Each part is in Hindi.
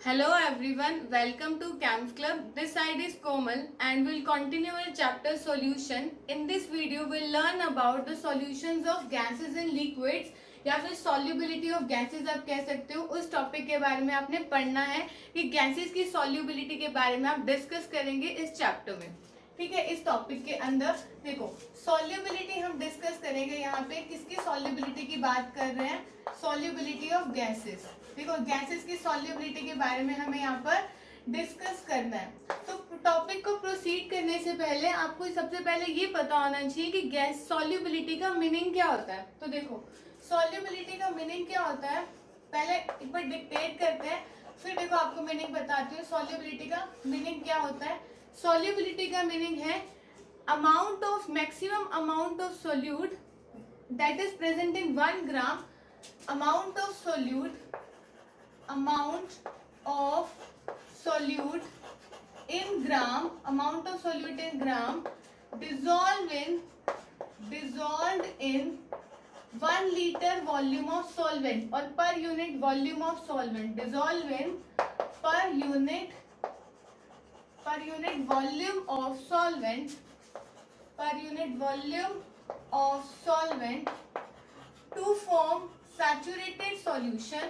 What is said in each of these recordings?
Hello everyone, welcome to Camps Club. This side is Komal and we'll continue our chapter solution. In this video, we'll learn about the solutions of gases and liquids या फिर solubility of gases आप कह सकते हो. उस टॉपिक के बारे में आपने पढ़ना है कि गैसेस की solubility के बारे में आप डिस्कस करेंगे इस चैप्टर में. ठीक है, इस टॉपिक के अंदर देखो solubility हम डिस्कस करेंगे. यहाँ पे किसकी solubility की बात कर रहे हैं? Solubility of gases. देखो गैसेस की सॉल्युबिलिटी के बारे में हमें यहाँ पर डिस्कस करना है. तो टॉपिक को प्रोसीड करने से पहले आपको सबसे पहले ये पता होना चाहिए कि गैस सॉल्युबिलिटी का मीनिंग क्या होता है. तो देखो सॉल्युबिलिटी का मीनिंग क्या होता है, पहले एक बार डिक्टेट करते हैं, फिर देखो आपको मीनिंग बताती हूँ. सॉल्युबिलिटी का मीनिंग क्या होता है? सॉल्युबिलिटी का मीनिंग है amount of maximum amount of solute that is present in 1 gram. amount of solute amount of solute in gram amount of solute in gram dissolved in 1 liter volume of solvent or per unit volume of solvent. Dissolved in per unit volume of solvent to form saturated solution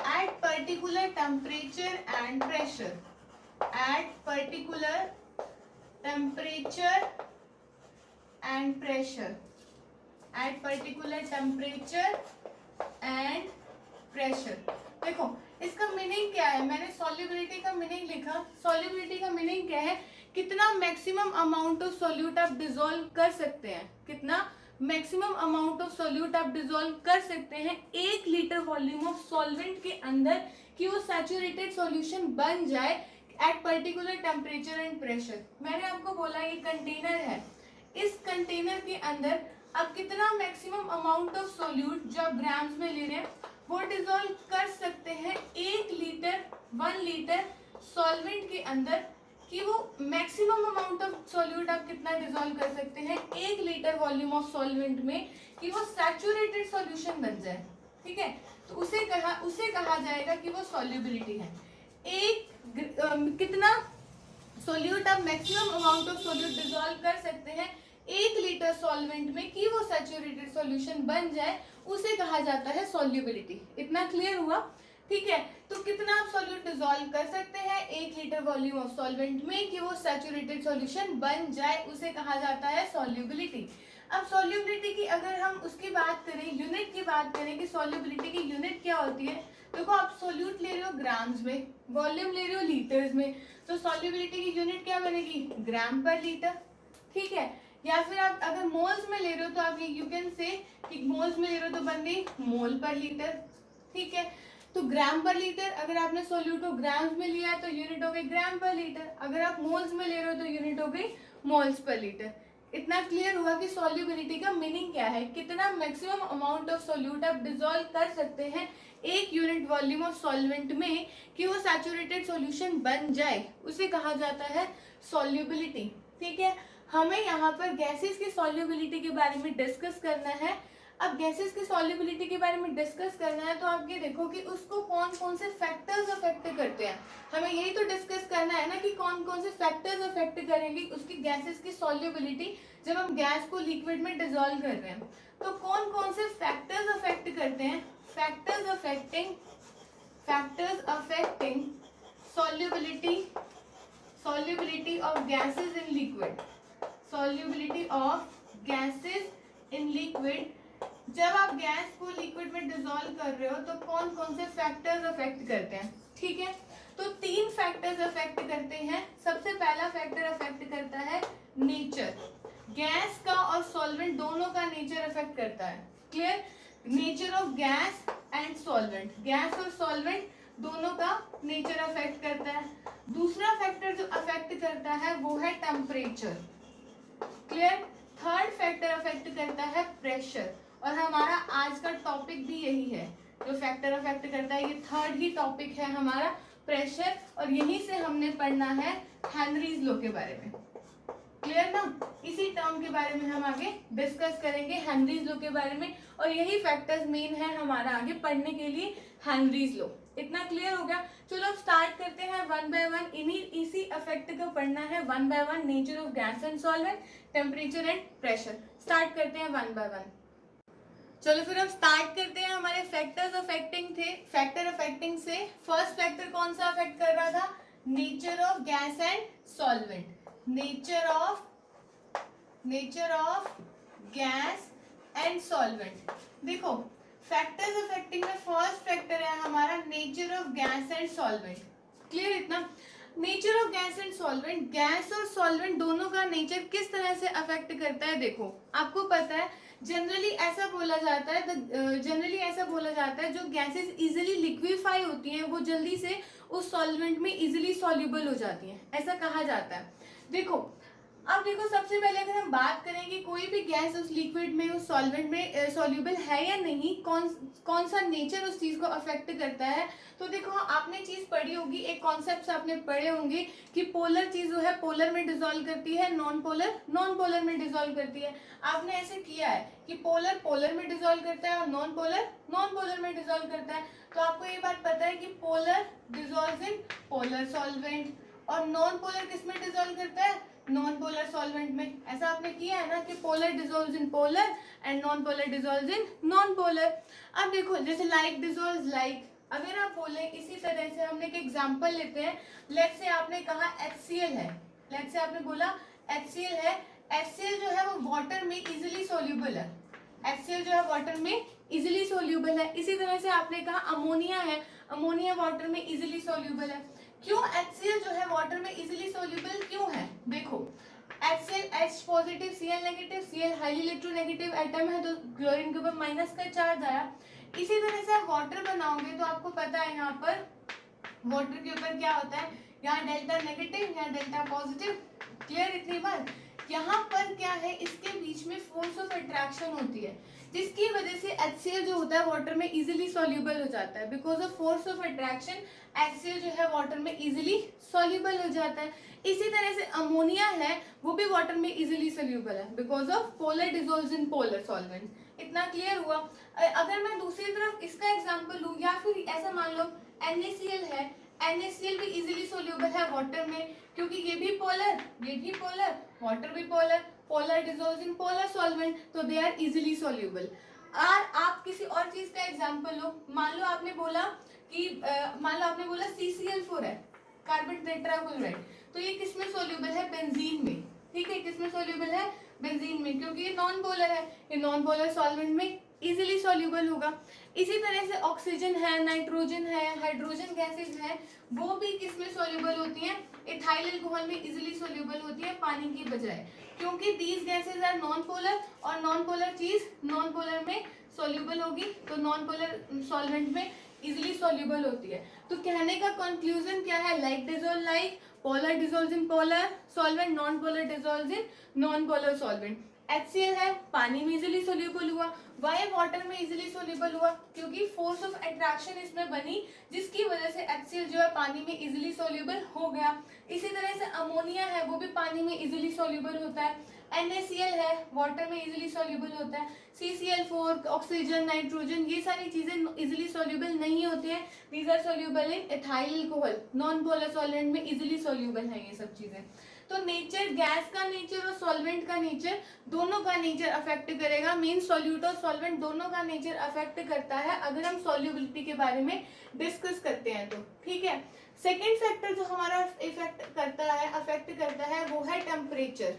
at particular temperature and pressure. देखो इसका मीनिंग क्या है, मैंने सॉल्युबिलिटी का मीनिंग लिखा. सॉल्युबिलिटी का मीनिंग क्या है? कितना मैक्सिमम अमाउंट ऑफ सोल्यूट आप डिसॉल्व कर सकते हैं. कितना मैक्सिमम अमाउंट ऑफ सोल्यूट आप डिसॉल्व कर सकते हैं 1 लीटर वॉल्यूम ऑफ सॉल्वेंट के अंदर कि वो सैचुरेटेड सॉल्यूशन बन जाए at particular temperature and pressure. मैंने आपको बोला ये कंटेनर है, इस कंटेनर के अंदर आप कितना मैक्सिमम अमाउंट ऑफ सोल्यूट जो आप ग्राम्स में ले रहे हैं वो डिसॉल्व कर सकते हैं 1 लीटर सॉल्वेंट के अंदर कि वो मैक्सिमम अमाउंट ऑफ सॉल्यूट आप कितना डिसॉल्व कर सकते हैं 1 लीटर वॉल्यूम ऑफ सॉल्वेंट में कि वो सैचुरेटेड सॉल्यूशन बन जाए. ठीक है, तो उसे कहा जाएगा कि वो सॉल्युबिलिटी है. कितना सोल्यूट आप maximum amount of solute dissolve कर सकते हैं 1 लीटर सॉल्वेंट में कि वो सैचुरेटेड सॉल्यूशन बन जाए, उसे कहा जाता है सॉल्युबिलिटी. इतना क्लियर हुआ? ठीक है, तो कितना आप सॉल्यूट डिसॉल्व कर सकते हैं 1 लीटर वॉल्यूम ऑफ सॉल्वेंट में कि वो सैचुरेटेड सॉल्यूशन बन जाए, उसे कहा जाता है सॉल्युबिलिटी. अब सॉल्युबिलिटी की अगर हम उसकी बात करें, यूनिट की बात करें कि सॉल्युबिलिटी की यूनिट क्या होती है. देखो आप सोल्यूट ले रहे हो ग्राम्स में, वॉल्यूम ले रहे हो लीटर्स में, तो सॉल्युबिलिटी की यूनिट क्या बनेगी? ग्राम पर लीटर. ठीक है, या फिर आप अगर मोल्स में ले रहे हो तो आप यू कैन से कि मोल्स में ले रहे हो तो बन गई मोल पर लीटर. ठीक है, तो ग्राम पर लीटर अगर आपने सोल्यूट को ग्राम्स में लिया है तो यूनिट हो गई ग्राम पर लीटर. अगर आप मोल्स में ले रहे हो तो यूनिट हो गई मोल्स पर लीटर. इतना क्लियर हुआ कि सॉल्युबिलिटी का मीनिंग क्या है, कितना मैक्सिमम अमाउंट ऑफ सोल्यूट आप डिसॉल्व कर सकते हैं 1 यूनिट वॉल्यूम ऑफ सॉल्वेंट में कि वो सैचुरेटेड सॉल्यूशन बन जाए, उसे कहा जाता है सॉल्युबिलिटी. ठीक है, हमें यहाँ पर गैसेस की सॉल्युबिलिटी के बारे में डिस्कस करना है. अब गैसेस की सॉल्युबिलिटी के बारे में डिस्कस करना है तो आप ये देखो कि उसको कौन कौन से फैक्टर्स अफेक्ट करते हैं. हमें यही तो डिस्कस करना है ना कि कौन कौन से फैक्टर्स अफेक्ट करेंगे उसकी गैसेस की सॉल्युबिलिटी जब हम गैस को लिक्विड में डिसॉल्व कर रहे हैं. तो कौन कौन से फैक्टर्स अफेक्ट करते हैं? Factors affecting solubility of gases in liquid. Solubility of gases in liquid. जब आप गैस को लिक्विड में डिसॉल्व कर रहे हो तो कौन कौन से फैक्टर्स अफेक्ट करते हैं? ठीक है, तो 3 फैक्टर्स अफेक्ट करते हैं. सबसे पहला फैक्टर अफेक्ट करता है नेचर. गैस का और सॉल्वेंट दोनों का नेचर अफेक्ट करता है. Clear? Nature of gas and solvent, gas और सॉल्वेंट दोनों का नेचर अफेक्ट करता है. दूसरा फैक्टर जो अफेक्ट करता है वो है temperature. Clear? Third factor affect करता है प्रेशर. और हमारा आज का टॉपिक भी यही है, जो फैक्टर अफेक्ट करता है, ये थर्ड ही टॉपिक है हमारा प्रेशर. और यहीं से हमने पढ़ना है हेनरीज लॉ के बारे में. क्लियर ना? इसी टर्म के बारे में हम आगे डिस्कस करेंगे, हेनरीज लॉ के बारे में, और यही फैक्टर्स मेन है हमारा आगे पढ़ने के लिए, हेनरीज लॉ। इतना क्लियर हो गया? चलो अब स्टार्ट करते हैं वन बाय वन, इसी इफेक्ट को पढ़ना है one by one, nature of gas and solvent, temperature and pressure. Start करते हैं वन बाय वन। चलो फिर अब स्टार्ट करते हैं। हमारे फैक्टर्स अफेक्टिंग थे, फैक्टर अफेक्टिंग से फर्स्ट फैक्टर कौन सा अफेक्ट कर रहा था? Nature of gas and solvent. Nature of gas and solvent. देखो फैक्टर्स अफेक्टिंग में फर्स्ट फैक्टर है हमारा nature of gas and solvent. Clear इतना? Nature of gas and solvent, gas और सॉल्वेंट दोनों का नेचर किस तरह से अफेक्ट करता है। देखो आपको पता है जनरली ऐसा बोला जाता है जो गैसेस इजीली लिक्विफाई होती हैं वो जल्दी से उस सॉल्वेंट में इजीली सॉल्युबल हो जाती हैं, ऐसा कहा जाता है। देखो अब देखो सबसे पहले अगर हम बात करें कि कोई भी गैस उस लिक्विड में उस सॉल्वेंट में सॉल्युबल है या नहीं, कौन सा नेचर उस चीज को अफेक्ट करता है, तो देखो आपने चीज पढ़ी होगी, एक कॉन्सेप्ट आपने पढ़े होंगे कि पोलर चीज जो है पोलर में डिसॉल्व करती है, नॉन पोलर में डिसॉल्व करती है। आपने ऐसे किया है कि पोलर में डिसॉल्व करता है और नॉन पोलर में डिसॉल्व करता है। तो आपको ये बात पता है कि polar dissolve in polar solvent और नॉन पोलर किस में डिसॉल्व करता है? नॉन पोलर सॉल्वेंट में। ऐसा आपने किया है ना कि polar dissolves in polar and non polar dissolves in non polar. अब देखो जैसे लाइक डिसॉल्व्स लाइक, अगर आप बोले इसी तरह से हम एक एग्जांपल लेते हैं। लेट्स से आपने कहा HCl है, लेट्स से आपने बोला HCl है, HCl जो है वो वाटर में इजीली सॉल्युबल है, HCl जो है वाटर में इजीली सॉल्युबल है। इसी तरह से आपने कहा अमोनिया है, अमोनिया वाटर में इजीली सॉल्युबल है। क्यों HCl जो है वाटर में इजीली सॉल्युबल क्यों है? देखो HCl H positive Cl negative, Cl highly electronegative atom है तो क्लोरीन के ऊपर माइनस का चार्ज आया। इसी तरह से आप वाटर बनाओगे तो आपको पता है यहाँ पर वाटर के ऊपर क्या होता है, यहाँ डेल्टा नेगेटिव यहाँ डेल्टा पॉजिटिव। क्लियर इतनी बात? यहाँ पर क्या है, इसके बीच में फोर्स ऑफ अट्रैक्शन होती है जिसकी वजह से HCl जो होता है वाटर में इजीली सॉल्युबल हो जाता है। Because of force of attraction HCl जो है वाटर में इजीली सॉल्युबल हो जाता है। इसी तरह से अमोनिया है वो भी वाटर में इजीली सॉल्युबल है because of polar dissolves in polar solvent. इतना क्लियर हुआ? अगर मैं दूसरी तरफ इसका एग्जांपल लूं या फिर ऐसा मान लो NaCl है, NaCl भी इजीली सॉल्युबल है वाटर में क्योंकि ये भी पोलर वाटर भी polar dissolves in polar solvent तो दे आर इजीली सॉल्युबल। और आप किसी और चीज का एग्जांपल लो, मान लो आपने बोला CCl4 है, कार्बन टेट्राक्लोराइड, तो ये किसमें सॉल्युबल है? बेंजीन में। ठीक है, किसमें सॉल्युबल है? बेंजीन में, क्योंकि ये नॉन पोलर है, ये नॉन पोलर सॉल्वेंट में इजीली सॉल्युबल होगा। इसी तरह से ऑक्सीजन है, नाइट्रोजन है, हाइड्रोजन गैसेस है, वो भी किसमें सॉल्युबल होती हैं? इथाइल अल्कोहल में इजीली सॉल्युबल होती है पानी की बजाय, क्योंकि these gases are non polar और नॉन पोलर चीज नॉन पोलर में सॉल्युबल होगी तो नॉन पोलर सॉल्वेंट में इजीली सॉल्युबल होती है। तो कहने का कंक्लूजन क्या है? Like dissolve like, polar dissolves in polar solvent, non polar dissolves in non polar solvent. HCl है पानी में इजीली सोल्यूबल हुआ, वाई वाटर में इजीली सोल्यूबल हुआ क्योंकि फोर्स ऑफ अट्रैक्शन इसमें बनी जिसकी वजह से HCl जो है पानी में इजीली सोल्यूबल हो गया। इसी तरह से अमोनिया है वो भी पानी में इजीली सोल्यूबल होता है, NaCl है वाटर में इजीली सोल्यूबल होता है, CCl4 ऑक्सीजन नाइट्रोजन ये सारी चीजें इजीली सोल्यूबल नहीं होती हैं, these are soluble in ethyl alcohol, non polar solvent में इजीली सोल्यूबल है ये सब चीजें। तो नेचर, गैस का नेचर और सॉल्वेंट का नेचर दोनों का नेचर अफेक्ट करेगा, मीन सॉल्यूट और सॉल्वेंट दोनों का नेचर अफेक्ट करता है अगर हम सॉल्युबिलिटी के बारे में डिस्कस करते हैं तो। ठीक है, सेकेंड फैक्टर जो हमारा अफेक्ट करता है वो है टेम्परेचर।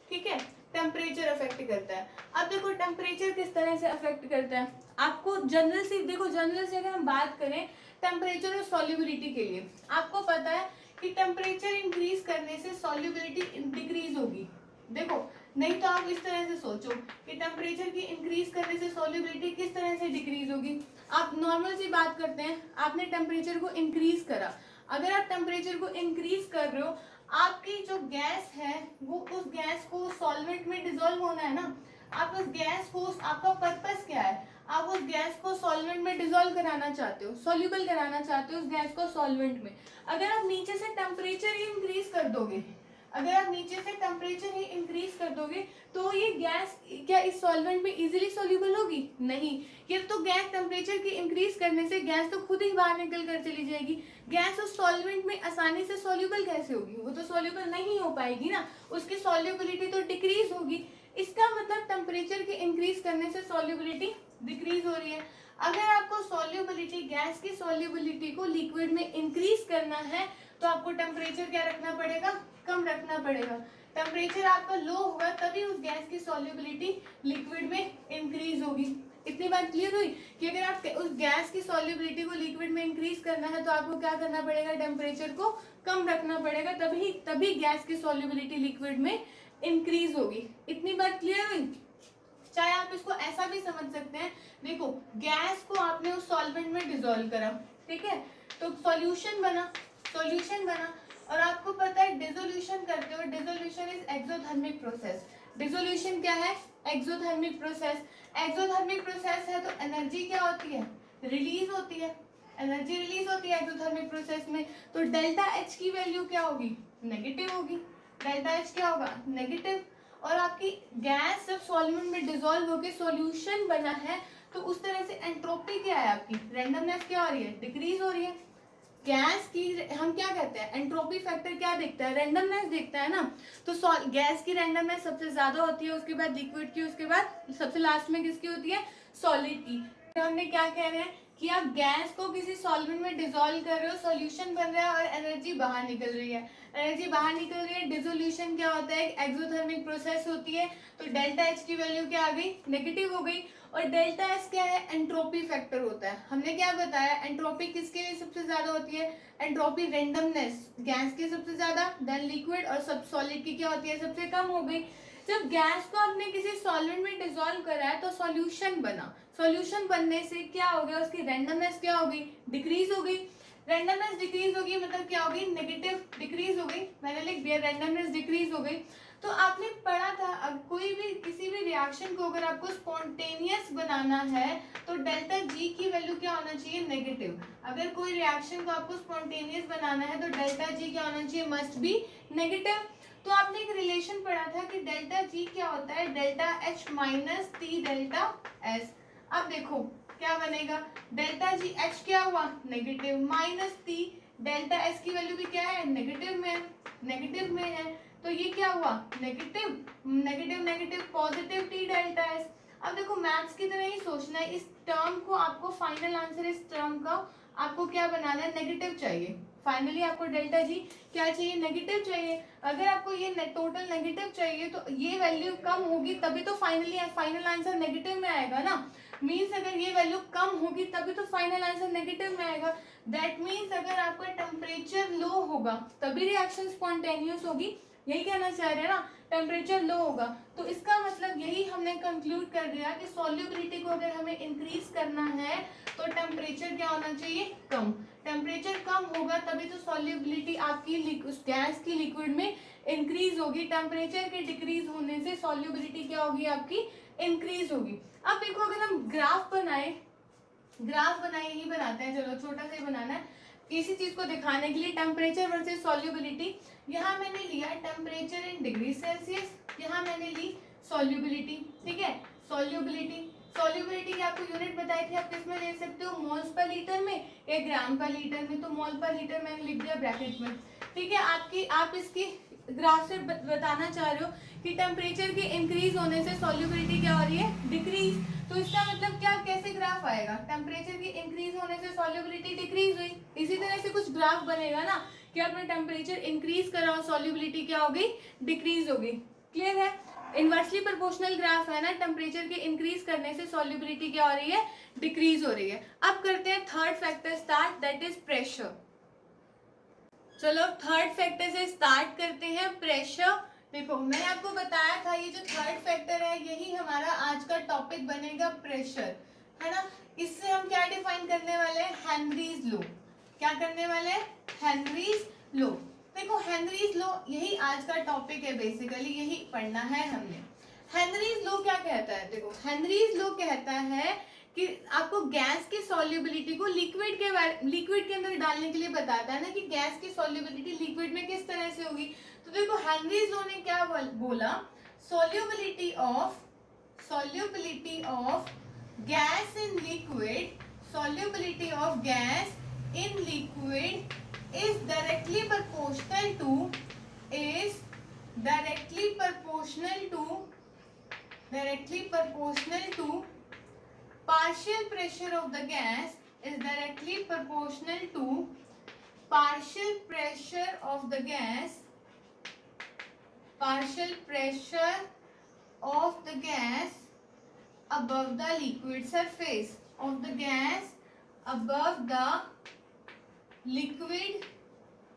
ठीक है, टेम्परेचर अफेक्ट करता है। अब देखो टेम्परेचर किस तरह से अफेक्ट करता है, आपको जनरल से अगर हम बात करें टेम्परेचर और सॉल्युबिलिटी के लिए, आपको पता है कि टेम्परेचर इंक्रीज करने से सॉल्युबिलिटी डिक्रीज होगी। देखो नहीं तो आप इस तरह से सोचो कि टेम्परेचर की इंक्रीज करने से सॉल्युबिलिटी किस तरह से डिक्रीज होगी। आप नॉर्मल सी बात करते हैं, आपने टेम्परेचर को इंक्रीज करा, अगर आप टेम्परेचर को इंक्रीज कर रहे हो आपकी जो गैस है वो उस गैस को सॉल्वेंट में डिसॉल्व होना है ना, आप उस गैस को, आपका पर्पस क्या है, आप उस गैस को सॉल्वेंट में डिसॉल्व कराना चाहते हो, सॉल्युबल कराना चाहते हो उस गैस को सॉल्वेंट में। अगर आप नीचे से टेम्परेचर ही इंक्रीज कर दोगे, अगर आप नीचे से टेम्परेचर ही इंक्रीज कर दोगे तो ये गैस क्या इस सॉल्वेंट में इजीली सॉल्यूबल होगी? नहीं। ये तो गैस टेम्परेचर की इंक्रीज करने से गैस तो खुद ही बाहर निकल कर चली जाएगी। गैस उस सॉल्वेंट में आसानी से सॉल्यूबल कैसे होगी? वो तो सॉल्यूबल नहीं हो पाएगी ना, उसकी सॉल्युबिलिटी तो डिक्रीज होगी। इसका मतलब टेम्परेचर के इंक्रीज करने से सॉल्युबिलिटी डिक्रीज हो रही है। अगर आपको सॉल्युबिलिटी, गैस की सॉल्युबिलिटी को लिक्विड में इंक्रीज करना है तो आपको टेम्परेचर क्या रखना पड़ेगा? कम रखना पड़ेगा। टेम्परेचर आपका लो होगा तभी उस गैस की सॉल्युबिलिटी लिक्विड में इंक्रीज होगी। इतनी बात क्लियर हुई कि अगर आप उस गैस की सॉल्युबिलिटी को लिक्विड में इंक्रीज करना है तो आपको क्या करना पड़ेगा? टेम्परेचर को कम रखना पड़ेगा, तभी गैस की सॉल्युबिलिटी लिक्विड में इंक्रीज होगी। इतनी बात क्लियर हुई? चाहे आप इसको ऐसा भी समझ सकते हैं, देखो गैस को आपने उस सॉल्वेंट में डिसॉल्व करा, ठीक है, तो सॉल्यूशन बना और आपको पता है डिसोल्यूशन करते हो, dissolution is exothermic process. Dissolution क्या है? Exothermic process. एक्सोथर्मिक प्रोसेस है तो एनर्जी क्या होती है? रिलीज होती है, एनर्जी रिलीज होती है एक्सोथर्मिक प्रोसेस में। तो डेल्टा एच की वैल्यू क्या होगी? नेगेटिव होगी। डेल्टा एच क्या होगा? नेगेटिव। और आपकी गैस जब सॉल्वेंट में डिसॉल्व होकर सॉल्यूशन बना है तो उस तरह से एंट्रोपी क्या है आपकी? रैंडमनेस क्या हो रही है? डिक्रीज हो रही है। गैस की हम क्या कहते हैं? एंट्रोपी फैक्टर क्या देखता है? रैंडमनेस देखता है ना। तो गैस की रैंडमनेस सबसे ज्यादा होती है, उसके बाद लिक्विड की, उसके बाद सबसे लास्ट में किसकी होती है? सॉलिड की। तो हमने क्या कह रहे हैं कि आप गैस को किसी सॉल्वेंट में डिसॉल्व कर रहे हो, सॉल्यूशन बन रहा है और एनर्जी बाहर निकल रही है। एनर्जी बाहर निकल रही है, डिसोल्यूशन क्या होता है? एक्सोथर्मिक प्रोसेस होती है। तो डेल्टा एच की वैल्यू क्या आ गई? नेगेटिव हो गई। और डेल्टा एस क्या है? एंट्रोपी फैक्टर होता है। हमने क्या बताया? एंट्रोपी किसके लिए सबसे ज्यादा होती है? एंट्रोपी रेंडमनेस गैस की सबसे ज्यादा, देन लिक्विड, और सब सॉलिड की क्या होती है? सबसे कम हो गई। जब गैस को आपने किसी सॉल्वेंट में डिसॉल्व करा है तो सॉल्यूशन बना, सॉल्यूशन बनने से क्या हो गया? उसकी रेंडमनेस क्या हो गई? डिक्रीज हो गई। रेंडमनेस डिक्रीज होगी मतलब क्या होगी? नेगेटिव डिक्रीज हो गई। मैंने लिख दिया रेंडमनेस डिक्रीज हो गई। तो आपने पढ़ा था अब कोई भी किसी भी रिएक्शन को अगर आपको स्पॉन्टेनियस बनाना है तो डेल्टा जी की वैल्यू क्या होना चाहिए? नेगेटिव। अगर कोई रिएक्शन को आपको स्पॉन्टेनियस बनाना है तो डेल्टा जी क्या होना चाहिए? Must be negative. तो आपने एक रिलेशन पढ़ा था कि डेल्टा जी क्या होता है? Delta H minus T delta S. अब देखो क्या बनेगा? डेल्टा जी एच क्या हुआ? Negative, minus T delta S की वैल्यू भी क्या है? नेगेटिव में है। तो ये क्या हुआ? Negative negative negative, positive T delta S. अब देखो मैथ्स की तरह ही सोचना है। इस टर्म को आपको फाइनल आंसर इस टर्म का आपको क्या बनाना है? नेगेटिव चाहिए। फाइनली आपको डेल्टा जी क्या चाहिए? नेगेटिव चाहिए। अगर आपको ये टोटल नेगेटिव चाहिए तो ये वैल्यू कम होगी तभी तो फाइनल आंसर नेगेटिव में आएगा ना। मीन्स अगर ये वैल्यू कम होगी तभी तो फाइनल आंसर नेगेटिव में आएगा। दैट मीन्स अगर आपका टेम्परेचर लो होगा तभी रिएक्शन स्पॉन्टेनियस होगी। यही कहना चाह रहे हैं ना, टेम्परेचर लो होगा। तो इसका मतलब यही हमने कंक्लूड कर दिया कि सॉल्युबिलिटी को अगर हमें इंक्रीज करना है तो टेम्परेचर क्या होना चाहिए? कम। टेम्परेचर कम होगा तभी तो सॉल्युबिलिटी आपकी उस गैस की लिक्विड में इंक्रीज होगी। टेम्परेचर के डिक्रीज होने से सॉल्युबिलिटी क्या होगी? आपकी इंक्रीज होगी। अब देखो अगर हम ग्राफ बनाए यही बनाते हैं, चलो छोटा सा ही बनाना है इसी चीज को दिखाने के लिए। Temperature versus solubility. यहाँ मैंने लिया टेम्परेचर इन डिग्री सेल्सियस, यहाँ मैंने ली सॉल्युबिलिटी, ठीक है। सॉल्युबिलिटी की आपको यूनिट बताई थी, आप किसमें ले सकते हो? मोल्स पर लीटर में या ग्राम पर लीटर में। तो मोल पर लीटर मैंने लिख दिया ब्रैकेट में, ठीक है। आप इसकी ग्राफ से बताना चाह रहे हो कि टेम्परेचर के इंक्रीज होने से सॉल्युबिलिटी क्या हो रही है? डिक्रीज। तो इसका मतलब क्या, कैसे ग्राफ आएगा? टेम्परेचर के इंक्रीज होने से सॉल्युबिलिटी डिक्रीज हुई। इसी तरह से कुछ ग्राफ बनेगा ना कि आपने टेम्परेचर इंक्रीज करा और सॉल्युबिलिटी क्या हो गई? डिक्रीज हो गई। क्लियर है? इनवर्सली प्रोपोर्शनल ग्राफ है ना, टेम्परेचर के इंक्रीज करने से सॉल्युबिलिटी क्या हो रही है? डिक्रीज हो रही है। अब करते हैं third factor start, that is pressure. चलो थर्ड फैक्टर से स्टार्ट करते हैं, प्रेशर। देखो मैंने आपको बताया था ये जो थर्ड फैक्टर है यही हमारा आज का टॉपिक बनेगा, प्रेशर, है ना। इससे हम क्या डिफाइन करने वाले हैं? Henry's law. क्या करने वाले हैं? Henry's law. देखो हेनरीज लॉ यही आज का टॉपिक है, बेसिकली यही पढ़ना है हमने। हेनरीज लॉ क्या कहता है? देखो हेनरीज लॉ कहता है कि आपको गैस की सॉल्युबिलिटी को लिक्विड के अंदर डालने के लिए बताता है ना कि गैस की सॉल्युबिलिटी लिक्विड में किस तरह से होगी। तो देखो हेनरीज लॉ ने क्या बोला, solubility of gas in liquid, solubility of gas in liquid is directly proportional to partial pressure of the gas, is directly proportional to partial pressure of the gas above the liquid surface, of the gas above the liquid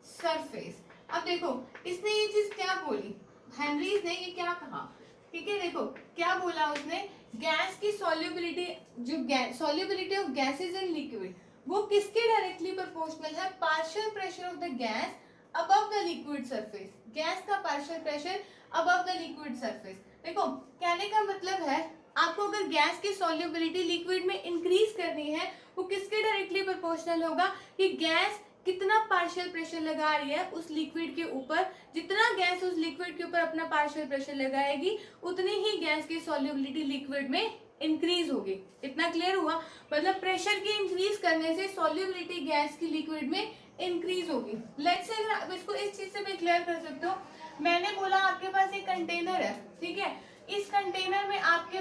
surface. अब देखो इसने ये चीज क्या बोली, हेनरीज ने ये क्या कहा, ठीक है, देखो क्या बोला उसने, गैस की सॉल्युबिलिटी, जो solubility of gases in liquid वो किसके डायरेक्टली प्रोपोर्शनल है, partial pressure of the gas above the liquid surface, gas का partial pressure above the liquid surface. देखो कहने का मतलब है आपको अगर गैस की सॉल्युबिलिटी लिक्विड में इंक्रीज करनी है वो किसके डायरेक्टली प्रोपोर्शनल होगा, कि गैस कितना पार्शियल प्रेशर लगा रही है उस लिक्विड के ऊपर, जितना गैस उस लिक्विड के ऊपर अपना पार्शियल प्रेशर लगाएगी उतनी ही गैस की सॉल्युबिलिटी लिक्विड में इंक्रीज होगी। इतना क्लियर हुआ, मतलब प्रेशर के इंक्रीज करने से सॉल्युबिलिटी गैस की लिक्विड में इंक्रीज होगी। लेट्स से अगर आप इसको इस चीज से भी क्लियर कर सकते हो, मैंने बोला आपके पास एक कंटेनर है, ठीक है, इस कंटेनर में आपके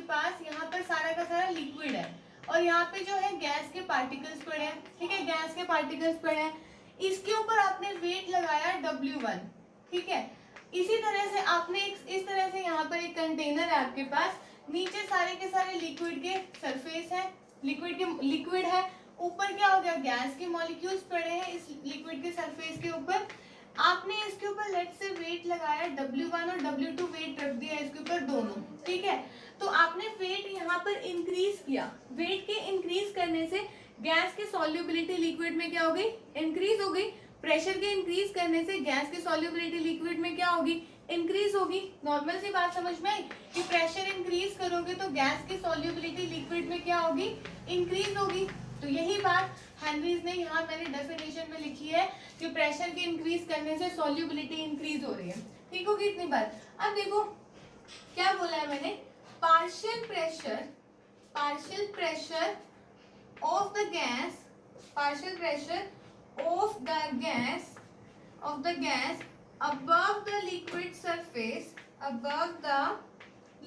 पास यहाँ पर सारा का सारा लिक्विड है और यहाँ पे जो है गैस के पार्टिकल्स पड़े हैं, ठीक है, गैस के पार्टिकल्स पड़े हैं, इसके ऊपर आपने वेट लगाया W1, ठीक है, इसी तरह से आपने इस तरह से यहाँ पर एक कंटेनर है आपके पास, नीचे सारे के सारे लिक्विड के सरफेस है, लिक्विड है, ऊपर क्या हो गया, गैस के मॉलिक्यूल्स पड़े हैं इस लिक्विड के सरफेस के ऊपर, आपने इसके ऊपर लेट से वेट लगाया W1 और W2 वेट रख दिया इसके ऊपर दोनों, ठीक है, तो आपने वेट यहाँ पर इंक्रीज किया, वेट के इंक्रीज करने से गैस की सॉल्युबिलिटी लिक्विड में क्या हो गई, इंक्रीज हो गई, प्रेशर के इंक्रीज करने से गैस की सॉल्युबिलिटी लिक्विड में क्या होगी, इंक्रीज होगी। नॉर्मल सी बात समझ में आई कि प्रेशर इंक्रीज करोगे तो गैस की सॉल्युबिलिटी लिक्विड में क्या होगी, इंक्रीज होगी। तो यही बात हेनरीज ने यहाँ मैंने डेफिनेशन में लिखी है कि प्रेशर के इंक्रीज करने से सॉल्युबिलिटी इंक्रीज हो रही है। ठीक होगी इतनी बात। अब देखो क्या बोला है मैंने, partial pressure of the gas above the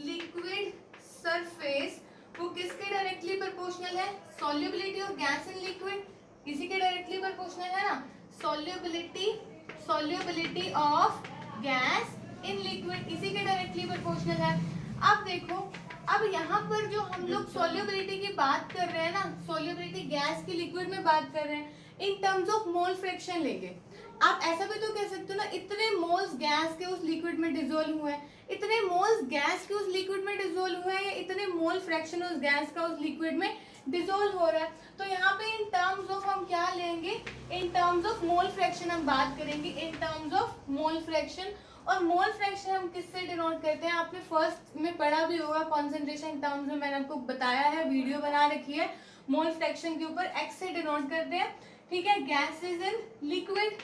liquid surface वो किसके डायरेक्टली प्रोपोर्शनल है, solubility of gas in liquid, किसी के डायरेक्टली प्रोपोर्शनल है ना, solubility of gas in liquid इसी के डायरेक्टली प्रोपोर्शनल है। अब देखो, अब यहाँ पर जो हम लोग सॉल्युबिलिटी की बात कर रहे हैं ना, सॉल्युबिलिटी गैस की लिक्विड में बात कर रहे हैं in terms of mole fraction लेके। आप ऐसा भी तो कह सकते हो ना, इतने मोल्स गैस के उस लिक्विड में डिसोल्व हुए हैं, इतने मोल्स गैस के उस लिक्विड में डिसोल्व हुए हैं, या इतने मोल फ्रैक्शन उस गैस का उस लिक्विड में डिसोल्व हो रहा है। तो यहाँ पे इन टर्म्स ऑफ हम क्या लेंगे, in terms of mole fraction हम बात करेंगे, in terms of mole fraction. और मोल फ्रैक्शन हम किससे डिनोट करते हैं, आपने फर्स्ट में पढ़ा भी होगा कॉन्सेंट्रेशन टर्म्स में, मैंने आपको बताया है, वीडियो बना रखी है मोल फ्रैक्शन के ऊपर, एक्स से डिनोट करते हैं। ठीक है, गैस इज इन लिक्विड,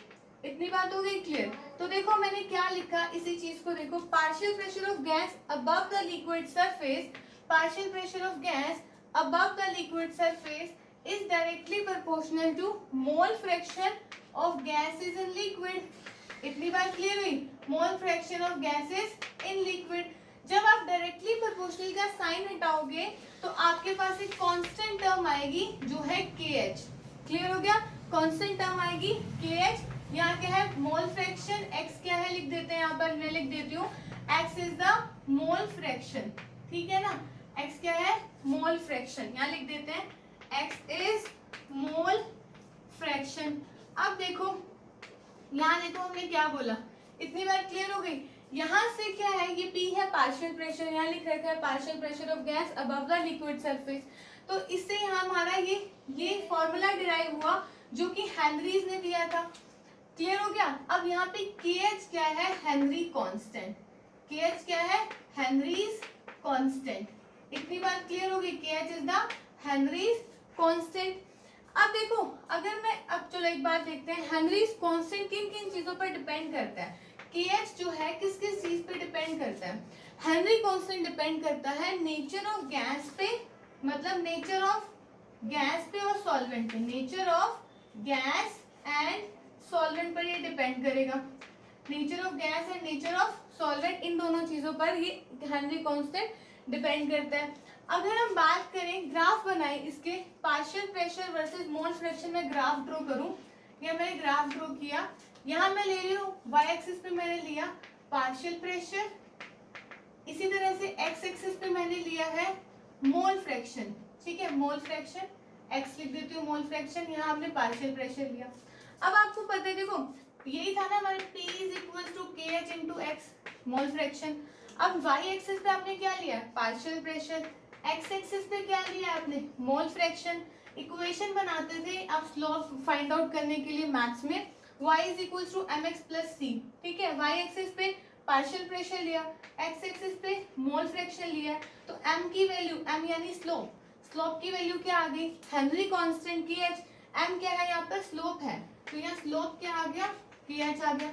इतनी बात हो गई क्लियर। तो देखो मैंने क्या लिखा, इसी चीज को देखो, partial pressure of gas above the liquid surface, partial pressure of gas above the liquid surface is directly proportional to mole fraction of gases in liquid. इतनी बात क्लियर हुई, mole fraction of gases in liquid. जब आप डायरेक्टली प्रोपोर्शनल का साइन हटाओगे तो आपके पास एक कांस्टेंट टर्म आएगी जो है KH। क्लियर हो गया, कांस्टेंट टर्म आएगी KH। यहाँ क्या है, मोल फ्रैक्शन, x क्या है लिख देते हैं, यहाँ पर मैं लिख देती हूँ, x is the mole fraction. ठीक है ना, x क्या है, मोल फ्रैक्शन, यहाँ लिख देते हैं x इज मोल फ्रैक्शन। अब देखो यहाँ देखो हमने क्या बोला, इतनी बार क्लियर हो गई। यहाँ से क्या है, ये P है पार्शियल प्रेशर, यहाँ लिख रखा है partial pressure of gas above the liquid surface. तो इससे यहाँ हमारा ये फॉर्मूला डिराइव हुआ जो कि हेनरीज ने दिया था। क्लियर हो गया। अब यहाँ पे KH क्या है, हेनरी कांस्टेंट, KH क्या है, हेनरीज कांस्टेंट। इतनी बात क्लियर हो गई, KH is the Henrys constant. अब देखो, अगर मैं अब चलो एक बात देखते हैं, हेनरीज कांस्टेंट किन किन चीजों पर डिपेंड करता है। KH जो है किस किस चीज पे डिपेंड करता है। हेनरी कांस्टेंट डिपेंड करता है नेचर ऑफ गैस पे, मतलब नेचर ऑफ गैस पे और सॉल्वेंट पे, nature of gas and solvent पर ये डिपेंड करेगा। Nature of gas and nature of solvent, इन दोनों चीजों पर ये हेनरी कांस्टेंट डिपेंड करता है। अगर हम बात करें, ग्राफ बनाए इसके, partial pressure versus mole fraction में ग्राफ ड्रॉ करूं, या मैंने ग्राफ ड्रॉ किया, यहाँ मैं ले रही हूँ y एक्सिस पे मैंने लिया पार्शियल प्रेशर, इसी तरह से x एक्सिस पे मैंने लिया है मोल फ्रैक्शन, ठीक है, मोल फ्रैक्शन, x लिख देती हूँ मोल फ्रैक्शन, यहाँ हमने पार्शियल प्रेशर लिया। अब आपको पता है, देखो यही था ना हमारे P is equal to KH into x mole fraction. अब y एक्सिस पे आपने क्या लिया, पार्शियल प्रेशर, x एक्सिस पे क्या लिया आपने, मोल फ्रैक्शन। इक्वेशन बनाते थे आप स्लोप फाइंड आउट करने के लिए मैथ्स में, y is equal to mx plus c, ठीक है, y एक्सिस पे पार्शियल प्रेशर लिया, x एक्सिस पे मोल फ्रैक्शन लिया, तो m की वैल्यू, m यानी स्लोप, स्लोप की वैल्यू क्या आ गई, हेनरी कांस्टेंट KH, m क्या है यहाँ पर स्लोप है, तो यहाँ स्लोप क्या आ गया, KH आ गया,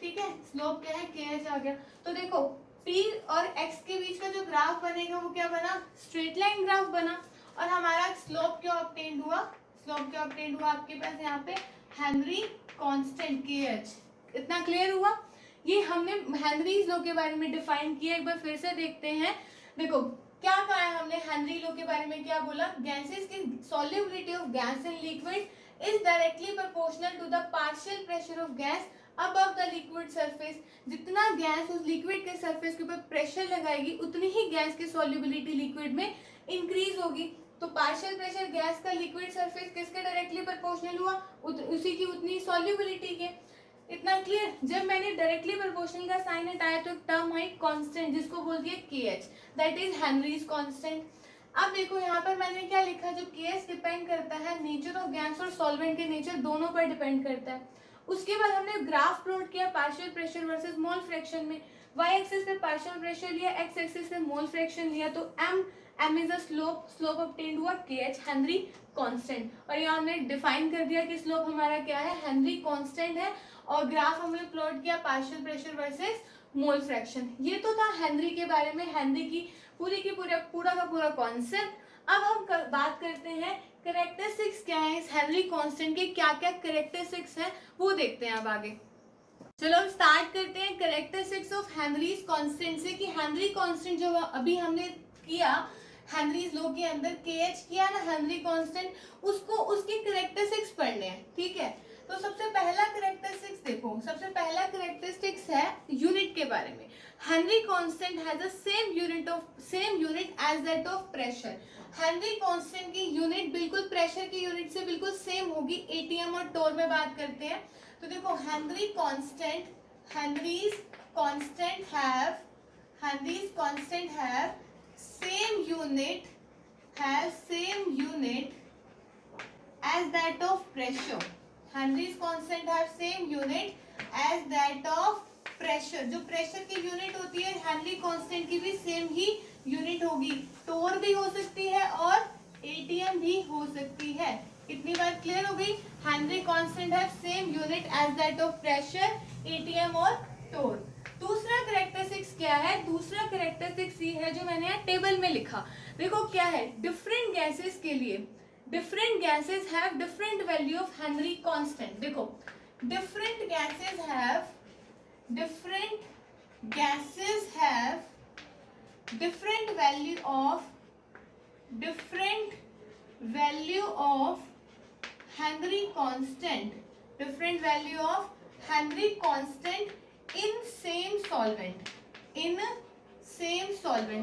ठीक है, स्लोप क्या है, KH आ गया। तो देखो P और X के बीच का जो ग्राफ बनेगा वो क्या बना, स्ट्रेट लाइन ग्राफ बना, और हमारा स्लोप क्या ऑब्टेन्ड हुआ, स्लोप क्या ऑब्टेन्ड हुआ आपके पास यहाँ पे, हेनरी कांस्टेंट KH। इतना क्लियर हुआ। ये हमने हेनरी लॉ के बारे में डिफाइन किया, एक बार फिर से देखते हैं। देखो क्या कहा है हमने, हेनरी लॉ के बारे में क्या बोला, गैसेस की solubility of gas in liquid is directly proportional to the partial pressure of gas above the liquid surface. जितना गैस उस लिक्विड के सरफेस के ऊपर प्रेशर लगाएगी उतनी ही गैस की सॉल्युबिलिटी लिक्विड में इंक्रीज होगी। तो पार्शियल प्रेशर गैस का लिक्विड सरफेस किसके डायरेक्टली प्रोपोर्शनल हुआ, उसी की उतनी सॉल्युबिलिटी के। इतना क्लियर। जब मैंने डायरेक्टली प्रोपोर्शनल का साइन हटाया तो एक टर्म आई कांस्टेंट, जिसको बोल दिया KH, that is Henrys constant. अब देखो यहाँ पर मैंने क्या लिखा, जो KH डिपेंड करता है नेचर ऑफ गैस और सॉल्वेंट के नेचर दोनों पर डिपेंड करता है। उसके बाद हमने ग्राफ प्लॉट किया partial pressure versus mole fraction में, y एक्सिस पे पार्शियल प्रेशर लिया, x एक्सिस पे मोल फ्रैक्शन लिया, तो m is a slope, slope obtained हुआ KH, हेनरी कांस्टेंट। और यहाँ हमने डिफाइन कर दिया कि स्लोप हमारा क्या है, हेनरी कांस्टेंट है, और ग्राफ हमने प्लॉट किया partial pressure versus mole fraction. ये तो था हेनरी के बारे में, हेनरी की पूरा का पूरा कॉन्सेप्ट। अब हम बात करते हैं कैरेक्टरिस्टिक्स क्या है इस हेनरी कांस्टेंट के, क्या क्या कैरेक्टरिस्टिक्स हैं वो देखते हैं अब आगे। चलो हम स्टार्ट करते हैं कैरेक्टरिस्टिक्स ऑफ हेनरीज कांस्टेंट से, कि हेनरी कांस्टेंट जो अभी हमने किया हेनरीज लॉ के अंदर KH किया ना हेनरी कांस्टेंट, उसको उसके कैरेक्टरिस्टिक्स पढ़ने हैं, ठीक है। तो सबसे पहला कैरेक्टरिस्टिक्स देखो, सबसे पहला कैरेक्टरिस्टिक्स है यूनिट के बारे में। Henry constant has the same unit as that of pressure. Henry constant की यूनिट बिल्कुल प्रेशर की यूनिट से बिल्कुल सेम होगी। ATM और टोर में बात करते हैं तो देखो Henrys constant have same unit as that of pressure. Henry's constant have same unit as that of pressure. जो प्रेशर की यूनिट होती है हेनरी कांस्टेंट की भी सेम ही यूनिट होगी। टोर भी हो सकती है और ATM भी हो सकती है। कितनी बार क्लियर हो गई, हेनरी कांस्टेंट है same unit as that of pressure, ATM और टोर। दूसरा कैरेक्टरिस्टिक्स क्या है, दूसरा कैरेक्टरिस्टिक्स ये है जो मैंने यहाँ टेबल में लिखा। देखो क्या है, डिफरेंट गैसेस के लिए different gases have different value of Henry constant. देखो different gases have different value of Henry constant, different value of Henry constant in same solvent।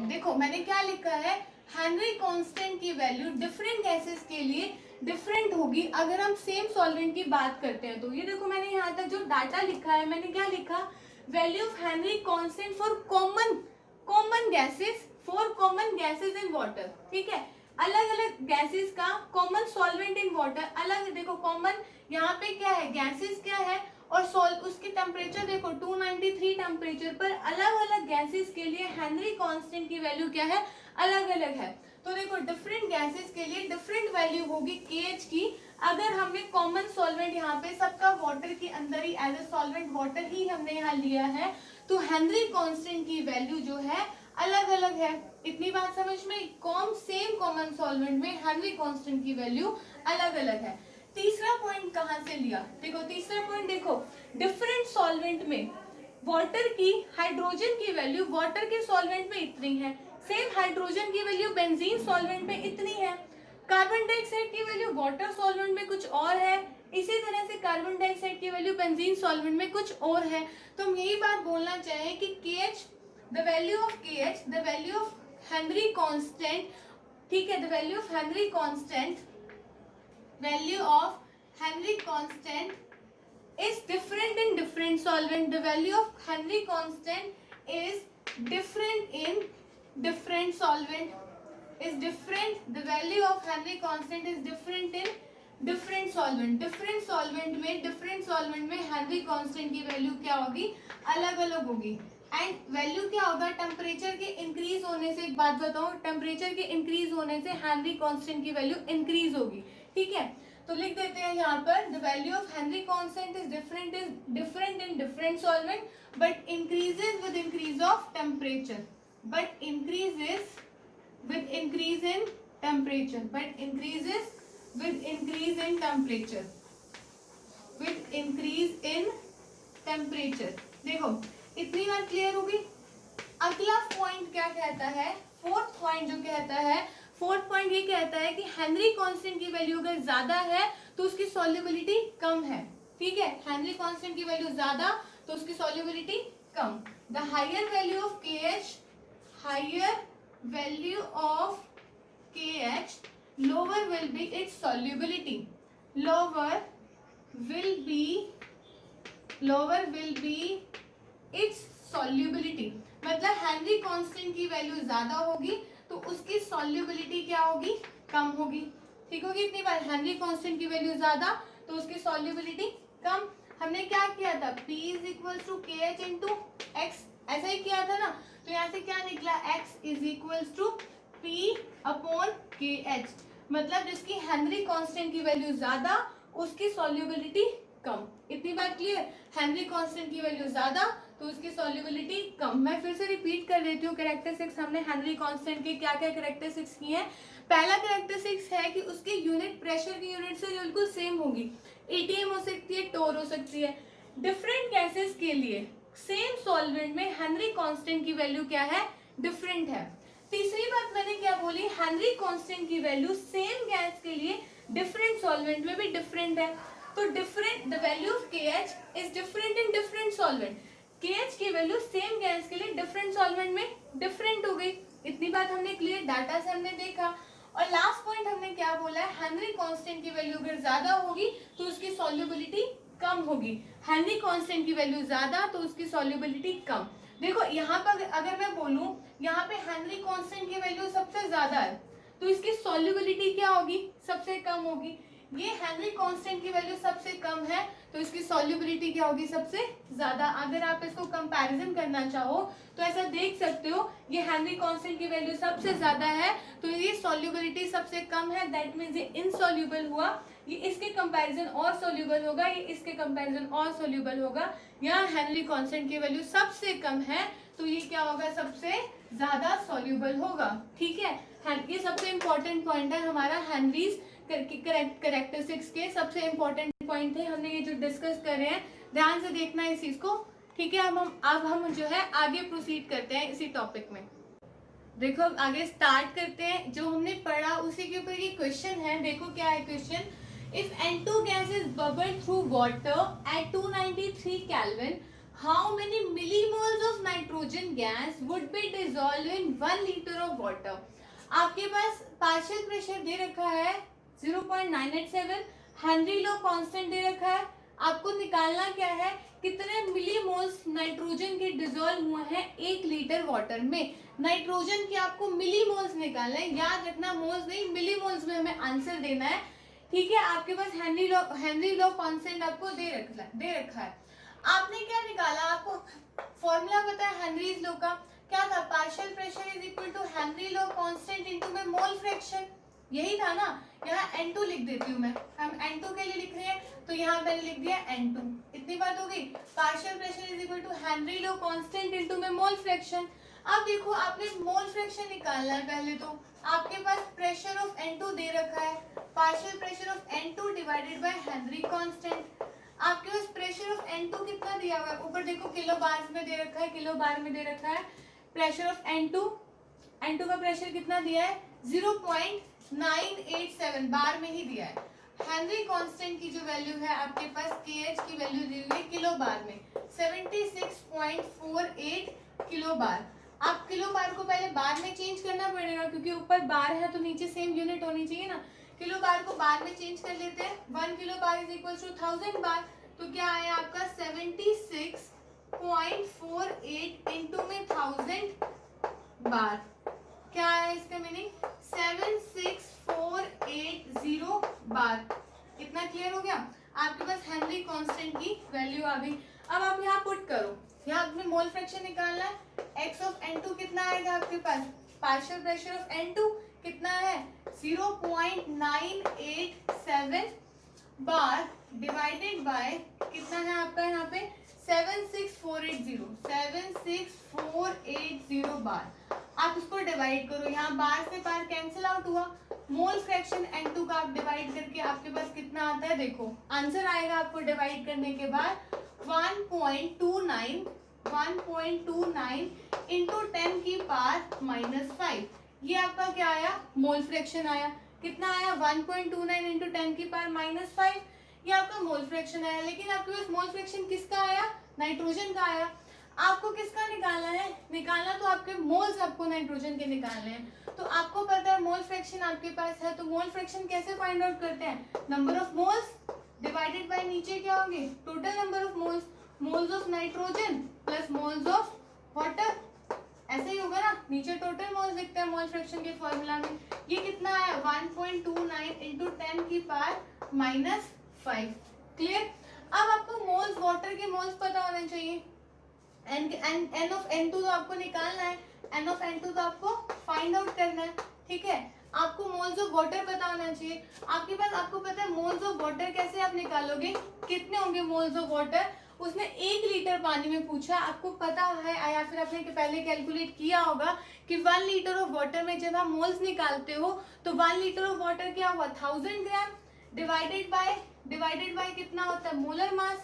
देखो मैंने क्या लिखा है, हेनरी कांस्टेंट की वैल्यू डिफरेंट गैसेस के लिए डिफरेंट होगी अगर हम सेम सॉल्वेंट की बात करते हैं। तो ये देखो मैंने यहाँ तक जो डाटा लिखा है, मैंने क्या लिखा, value of Henry constant for common gases in water, ठीक है। अलग अलग गैसेस का कॉमन सॉल्वेंट इन वाटर अलग। देखो कॉमन यहाँ पे क्या है, गैसेस क्या है और उसकी टेम्परेचर देखो 293 टेम्परेचर पर अलग अलग गैसेस के लिए हेनरी कांस्टेंट की वैल्यू क्या है, अलग अलग है। तो देखो डिफरेंट गैसेस के लिए डिफरेंट वैल्यू होगी KH की। अगर हमने कॉमन सॉल्वेंट यहाँ पे सबका वाटर के अंदर ही एज ए सॉल्वेंट वाटर ही हमने यहाँ लिया है, तो हेनरी कांस्टेंट की वैल्यू जो है अलग अलग है। इतनी बात समझ में? सेम कॉमन सॉल्वेंट में हेनरी कांस्टेंट की वैल्यू अलग अलग है। तीसरा पॉइंट कहाँ से लिया? देखो तीसरा पॉइंट देखो, डिफरेंट सॉल्वेंट में वाटर की हाइड्रोजन की वैल्यू वाटर के सॉल्वेंट में इतनी है, सेम हाइड्रोजन की वैल्यू बेंजीन सॉल्वेंट में इतनी है। कार्बन डाइऑक्साइड की वैल्यू वाटर सॉल्वेंट में कुछ और है, इसी तरह से कार्बन डाइऑक्साइड की वैल्यू बेंजीन सॉल्वेंट में कुछ और है। तो हम यही बात बोलना चाहें कि KH, the value of KH, the value of Henry constant, ठीक है, the value of Henry constant, value of Henry constant is different in different solvent. The value of Henry constant is different in different solvent. Is different. The value of Henry constant is different in different solvent. Different solvent में Henry constant की वैल्यू क्या होगी? अलग अलग होगी। एंड वैल्यू क्या होगा? टेम्परेचर के इंक्रीज होने से, एक बात बताऊं, टेम्परेचर के इंक्रीज होने से हेनरी कांस्टेंट की वैल्यू इंक्रीज होगी। ठीक है, तो लिख देते हैं यहाँ पर, the value of Henry constant is different in different solvent but increases with increase of temperature, but increases with increase in temperature, but increases with increase in temperature, with increase in temperature। देखो इतनी बात क्लियर होगी। अगला पॉइंट क्या कहता है? फोर्थ पॉइंट जो कहता है, फोर्थ पॉइंट ये कहता है कि हेनरी कांस्टेंट की वैल्यू अगर ज्यादा है तो उसकी सॉल्युबिलिटी कम है। ठीक है, हेनरी कांस्टेंट की वैल्यू ज्यादा तो उसकी सॉल्युबिलिटी कम। The higher value of KH, higher value of KH, lower will be its solubility, lower will be its solubility। मतलब हेनरी कांस्टेंट की वैल्यू ज्यादा होगी तो उसकी सॉल्युबिलिटी क्या होगी? कम होगी। ठीक होगी इतनी बार? हेनरी कांस्टेंट की वैल्यू ज्यादा तो उसकी सॉल्युबिलिटी कम। हमने क्या किया था? P is equal to KH into X, ऐसा ही किया था ना। तो यहाँ से क्या निकला? X is equal to P upon KH। मतलब जिसकी हेनरी कांस्टेंट की वैल्यू ज्यादा उसकी सॉल्युबिलिटी कम। इतनी बात क्लियर? हेनरी कांस्टेंट की वैल्यू ज्यादा तो उसकी सॉल्युबिलिटी कम। मैं फिर से रिपीट कर देती हूँ कैरेक्टरिस्टिक्स। हमने हेनरी कांस्टेंट के क्या क्या कैरेक्टरिस्टिक्स की हैं। पहला कैरेक्टरिस्टिक्स है कि उसके यूनिट प्रेशर की यूनिट से बिल्कुल सेम होगी। ATM हो सकती है, टोर हो सकती है। डिफरेंट गैसेस के लिए सेम सॉल्वेंट में हेनरी कांस्टेंट की वैल्यू क्या है? डिफरेंट है। तीसरी बात मैंने क्या बोली? हेनरी कांस्टेंट की वैल्यू सेम गैस के लिए डिफरेंट सॉल्वेंट में भी डिफरेंट है। तो different, the value of KH is different in different solvent. KH की वैल्यू सेम गैस के लिए डिफरेंट सॉल्वेंट में डिफरेंट हो गई। इतनी बात हमने क्लियर, डाटा से हमने देखा। और लास्ट पॉइंट हमने क्या बोला है? हेनरी कांस्टेंट की वैल्यू अगर ज्यादा होगी तो उसकी सॉल्युबिलिटी कम होगी। हेनरी कांस्टेंट की वैल्यू ज्यादा तो उसकी सॉल्युबिलिटी कम। देखो यहाँ पर अगर मैं बोलूं, यहाँ पे हेनरी कांस्टेंट की वैल्यू सबसे ज्यादा है तो इसकी सॉल्युबिलिटी क्या होगी? सबसे कम होगी। ये हेनरी कांस्टेंट की वैल्यू सबसे कम है तो इसकी सॉल्युबिलिटी क्या होगी? सबसे ज्यादा। अगर आप इसको कंपैरिजन करना चाहो तो ऐसा देख सकते हो, ये हेनरी कांस्टेंट की वैल्यू सबसे ज्यादा है तो ये सॉल्युबिलिटी सबसे कम है, दैट मींस ये इनसॉल्युबल हुआ। ये इसके कंपैरिजन और सॉल्युबल होगा, ये इसके कंपैरिजन और सॉल्युबल होगा। यहाँ हेनरी कांस्टेंट की वैल्यू सबसे कम है तो ये क्या होगा? सबसे ज्यादा सॉल्युबल होगा। ठीक है, ये सबसे इंपॉर्टेंट पॉइंट है हमारा हेनरीज कैरेक्टरिस्टिक्स के सबसे इंपॉर्टेंट पॉइंट थे। हमने ये जो डिस्कस कर रहे हैं ध्यान से देखना है इस चीज को। ठीक है, अब हम जो है आगे प्रोसीड करते हैं इसी टॉपिक में। देखो अब आगे स्टार्ट करते हैं। जो हमने पढ़ा उसी के ऊपर ये क्वेश्चन है। देखो क्या है question? If N2 gas is bubbled through water at 293 Kelvin, how many millimoles of nitrogen gas would be dissolved in 1 liter of water? आपके पास पार्शियल प्रेशर दे रखा है 0.987, हेनरी लॉ कांस्टेंट दे रखा है। आपको निकालना क्या है? कितने मिलीमोल्स नाइट्रोजन के डिसॉल्व हुए हैं 1 लीटर वाटर में। नाइट्रोजन की आपको मिलीमोल्स निकालना है, याद रखना मोल्स नहीं मिलीमोल्स में हमें आंसर देना है। ठीक है, आपके पास हेनरी लॉ कांस्टेंट आपको दे रखा है। आपने क्या निकाला? आपको फॉर्मूला पता है हेनरीज लॉ का? क्या था, partial pressure is equal to Henry law constant into में मोल फ्रैक्शन, यही था ना। यहाँ N2 लिख देती हूँ मैं, हम N2 के लिए लिख रहे हैं तो यहाँ मैंने लिख दिया N2। इतनी बात हो गई। Partial pressure is equal to Henry law constant into में मोल फ्रैक्शन। अब देखो आपने मोल फ्रैक्शन निकालना है। पहले तो आपके पास प्रेशर ऑफ N2 दे रखा है, partial pressure of N2 divided by Henry constant. आपके पास प्रेशर ऑफ N2 कितना दिया हुआ है, ऊपर देखो किलो बार में दे रखा है, किलो बार में दे रखा है। प्रेशर ऑफ N2 का प्रेशर कितना दिया है, 0.987 बार में ही दिया है। हेनरी कांस्टेंट की जो वैल्यू है आपके पास, KH की वैल्यू दी हुई है किलो बार में, 76.48 किलो बार। आप किलो बार को पहले बार में चेंज करना पड़ेगा, क्योंकि ऊपर बार है तो नीचे सेम यूनिट होनी चाहिए ना। किलो बार को बार में चेंज कर लेते हैं। 1 kilo bar is equal to 1000 bar, तो क्या आया आपका 76.48 इंटू में 1000 बार। क्या है इसका मीनिंग, 76480 बार। इतना क्लियर हो गया। आपके पास हेनरी कांस्टेंट की वैल्यू आ गई। अब आप यहाँ पुट करो, यहाँ आपने मोल फ्रैक्शन निकालना है। x ऑफ N2 कितना आएगा आपके पास, पार्शियल प्रेशर ऑफ N2 कितना है 0.987 बार डिवाइडेड बाय कितना है आपका यहाँ पे 76480 बार। आप इसको डिवाइड करो, यहाँ बार से बार कैंसिल आउट हुआ। मोल फ्रैक्शन N2 का आप डिवाइड करके आपके पास कितना आता है, देखो आंसर आएगा आपको डिवाइड करने के बाद 1.29 इंटू 10 की पावर -5। ये आपका क्या आया, मोल फ्रैक्शन आया। कितना आया, 1.29 इंटू 10 की पावर -5। ये आपका मोल फ्रैक्शन आया। लेकिन आपके पास मोल फ्रैक्शन किसका आया, नाइट्रोजन का आया। आपको किसका निकालना है, निकालना तो आपके मोल्स आपको नाइट्रोजन के निकालने हैं। तो आपको पता है मोल फ्रैक्शन आपके पास है, तो मोल फ्रैक्शन कैसे फाइंड आउट करते हैं, number of moles divided by नीचे क्या होंगे, total number of moles, moles of nitrogen plus moles of water. ऐसे ही होगा ना, नीचे टोटल मोल्स लिखते हैं मोल फ्रैक्शन के फॉर्मूला में। ये कितना आया 1.29 इंटू 10 की पावर -5। क्लियर। अब आपको मोल्स वाटर के मोल्स पता होने चाहिए। N ऑफ N2 तो आपको निकालना है, N ऑफ N2 तो आपको फाइंड आउट करना है। ठीक है, आपको मोल्स ऑफ वाटर पता होना चाहिए। आपके पास, आपको पता है मोल्स ऑफ वाटर कैसे आप निकालोगे, कितने होंगे मोल्स ऑफ वाटर। उसने 1 लीटर पानी में पूछा, आपको पता है या फिर आपने पहले कैलकुलेट किया होगा कि 1 लीटर ऑफ वाटर में जब आप मोल्स निकालते हो तो 1 लीटर ऑफ वाटर क्या हुआ 1000 ग्राम डिवाइडेड बाय कितना होता है molar mass.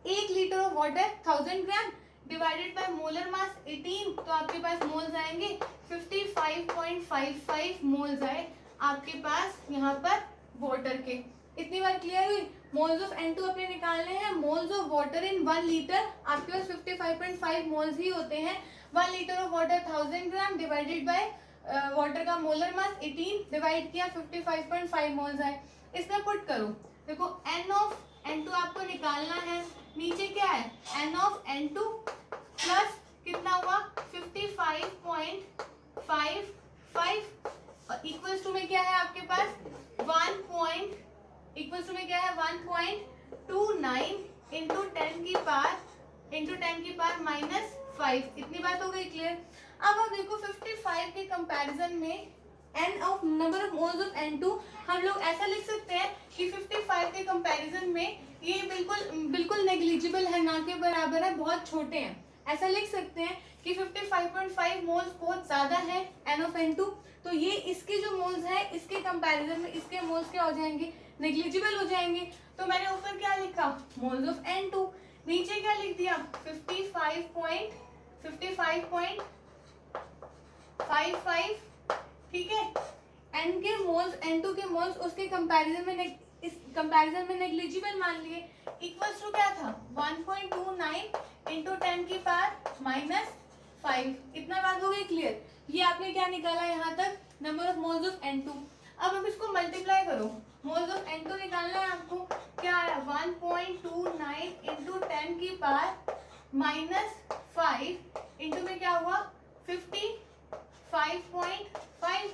1 litre of water 1000 gram divided by molar mass 18, तो आपके पास मोल्स आएंगे 55.55 मोल्स आए आपके पास यहाँ पर वाटर के। इतनी बार क्लियर हुई। मोल्स ऑफ N2 अपने निकालने हैं, moles of water in 1 litre आपके पास 55.5 मोल्स ही होते हैं। 1 litre of water 1000 gram divided by water का मोलर मास 18 डिवाइड किया 55.5 मोल्स आए। इसमें पुट करो, देखो N ऑफ N2 आपको निकालना है। नीचे क्या है, N ऑफ N2 प्लस कितना हुआ 55.55 और इक्वल्स टू में क्या है आपके पास 1.29 इंटू 10 की पावर -5। इतनी बात हो गई क्लियर। अब आप देखो 55 के कंपैरिजन में N of number of moles of N2 हम लोग ऐसा लिख सकते हैं कि 55 के कंपैरिजन में ये बिल्कुल नेग्लिजिबल है, ना के बराबर है, बहुत छोटे हैं। ऐसा लिख सकते हैं कि 55.5 मोल्स बहुत ज्यादा है N ऑफ N2, तो ये इसके जो मोल्स है इसके कंपैरिजन में इसके मोल्स क्या हो जाएंगे, नेग्लिजिबल हो जाएंगे। तो मैंने ऊपर क्या लिखा मोल्स ऑफ N2, नीचे क्या लिख दिया 55.55। ठीक है, N के मोल्स N2 के मोल्स उसके कंपैरिजन में इस कंपैरिजन में नेग्लिजिबल मान लिए। इक्वल्स टू क्या था 1.29 इंटू 10 की पावर -5। इतना बात हो गई क्लियर। ये आपने क्या निकाला यहाँ तक, number of moles of N2। अब आप इसको मल्टीप्लाई करो, मोल्स ऑफ N2 निकालना है आपको। क्या आया 1.29 इंटू 10 की पावर -5 इंटू में क्या हुआ 55.5।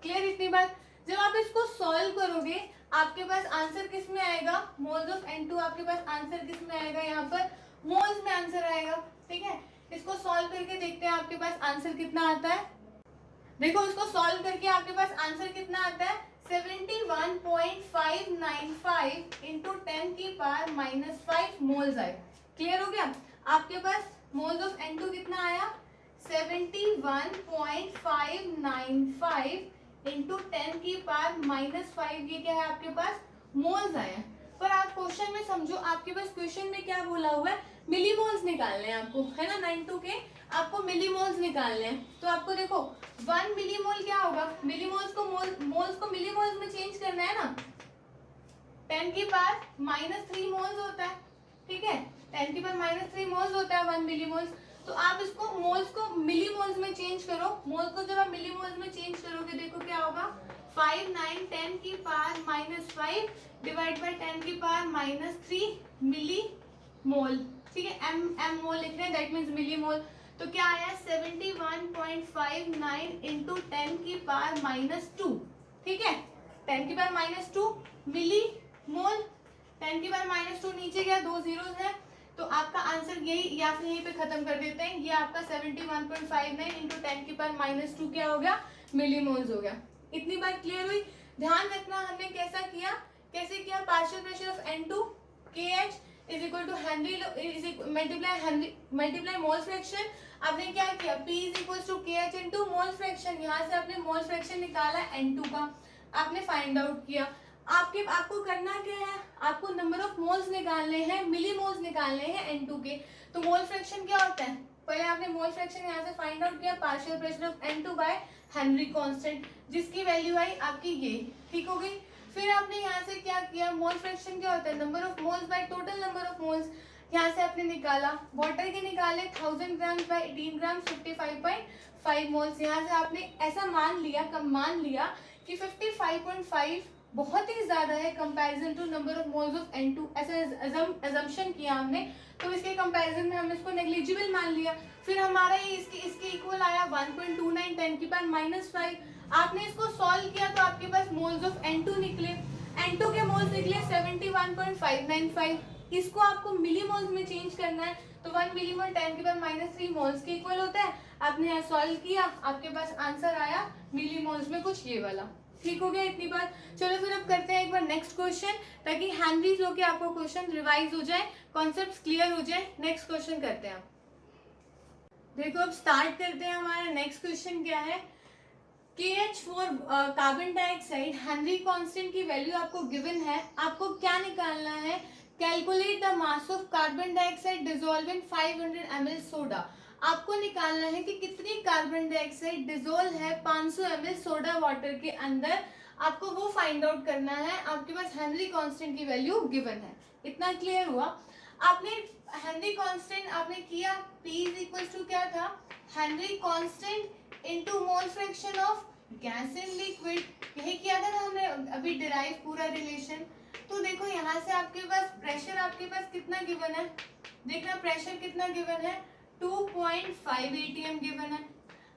क्लियर इतनी बात। जब आप इसको सॉल्व करोगे आपके पास आंसर किस में आएगा, मोल्स ऑफ N2 आपके पास आंसर किस में आएगा, यहाँ पर मोल्स में आंसर आएगा। ठीक है, इसको सॉल्व करके देखते हैं आपके पास आंसर कितना आता है। देखो इसको सॉल्व करके आपके पास आंसर कितना आता है 71.595 इंटू 10 की पावर -5 मोल्स आए। क्लियर हो गया। आपके पास मोल्स ऑफ N2 कितना आया 71.595 इंटू 10 की पावर -5, ये क्या है आपके पास मोल्स आया। पर आप क्वेश्चन में समझो, आपके पास क्वेश्चन में क्या बोला हुआ है मिलीमोल्स निकालने हैं आपको, है ना 92 के आपको मिलीमोल्स निकालने हैं। तो आपको देखो 1 मिलीमोल क्या होगा, मिलीमोल्स को मोल्स को मिलीमोल्स में चेंज करना है ना, 10 की पावर -3 मोल्स होता है, ठीक है 10 की पावर -3 मोल्स होता है 1 मिलीमोल्स। तो आप इसको मोल्स को मिलीमोल्स में चेंज करो, मोल्स को जब आप मिलीमोल्स में चेंज करोगे देखो क्या होगा 5 9 10 की पावर -5 डिवाइड बाय 10 की पावर -3 मिली मोल, ठीक है एम मोल लिख रहे हैं दैट मीन्स मिली मोल। तो क्या आया 71.59 इंटू 10 की पावर -2, ठीक है 10 की पावर -2 मिली मोल, 10 की पावर -2 नीचे गया 2 जीरोस है, तो आपका आंसर यही, या फिर यहीं पे खत्म कर देते हैं, ये आपका 71.59 इंटू 10 की पावर -2 क्या हो गया मिली मोल्स हो गया। इतनी बात क्लियर हुई। ध्यान रखना हमने कैसा किया, कैसे किया partial pressure of N2 KH is equal to Henry multiply mole fraction. आपने क्या किया P is equal to KH into mole fraction, यहाँ से आपने मोल फ्रैक्शन निकाला N2 का, आपने फाइंड आउट किया। आपको करना क्या है, आपको नंबर ऑफ मोल्स निकालने हैं, मिली मोल्स निकालने हैं N2 के। तो मोल फ्रैक्शन क्या होता है, पहले आपने मोल फ्रैक्शन यहाँ से फाइंड आउट किया partial pressure of N2 by Henry constant, जिसकी वैल्यू आई आपकी ये, ठीक हो गई। फिर आपने यहाँ से क्या किया, मोल फ्रैक्शन क्या होता है number of moles by total number of moles, यहाँ से आपने निकाला वाटर के निकाले 1000 ग्राम बाय 18 ग्राम 55.5 मोल्स। यहाँ से आपने ऐसा मान लिया, कब मान लिया कि 55.5 बहुत ही ज्यादा है comparison to number of moles of N2, ऐसा अजम्पशन किया हमने, तो इसके कंपैरिजन में हमने इसको नेग्लिजिबल मान लिया। फिर हमारा ये इसके इक्वल आया 1.29 10 की पावर -5। आपने इसको सॉल्व किया तो आपके पास मोल्स ऑफ N2 निकले, N2 के मोल्स निकले 71.595, इसको आपको मिलीमोल्स में चेंज करना है, तो 1 मिलीमोल 10 की पावर -3 मोल्स के इक्वल होता है। आपने यहाँ सॉल्व किया, आपके पास आंसर आया मिलीमोल्स में कुछ ये वाला, ठीक हो गया इतनी बात। चलो फिर अब करते हैं एक बार नेक्स्ट क्वेश्चन, ताकि हेनरीज होके आपको क्वेश्चन रिवाइज हो जाए, कॉन्सेप्ट्स क्लियर हो जाए। नेक्स्ट क्वेश्चन करते हैं। देखो अब स्टार्ट करते हैं, हमारा नेक्स्ट क्वेश्चन क्या है, KH for carbon dioxide Henry constant की वैल्यू आपको गिवन है, आपको क्या निकालना है, calculate the mass of carbon dioxide dissolve in 500 ml soda. आपको निकालना है कि कितनी कार्बन डाइऑक्साइड डिसॉल्व है 500 ml सोडा वाटर के अंदर, आपको वो फाइंड आउट करना है। आपके पास हेनरी कांस्टेंट की वैल्यू गिवन है, इतना क्लियर हुआ। आपने हेनरी कांस्टेंट आपने किया P इज इक्वल टू क्या था Henry constant into mole fraction of gas in liquid, यही किया था ना हमने अभी डिराइव पूरा रिलेशन। तो देखो यहाँ से आपके पास प्रेशर आपके पास कितना गिवन है, देखना प्रेशर कितना गिवन है 2.5 atm गिवन है।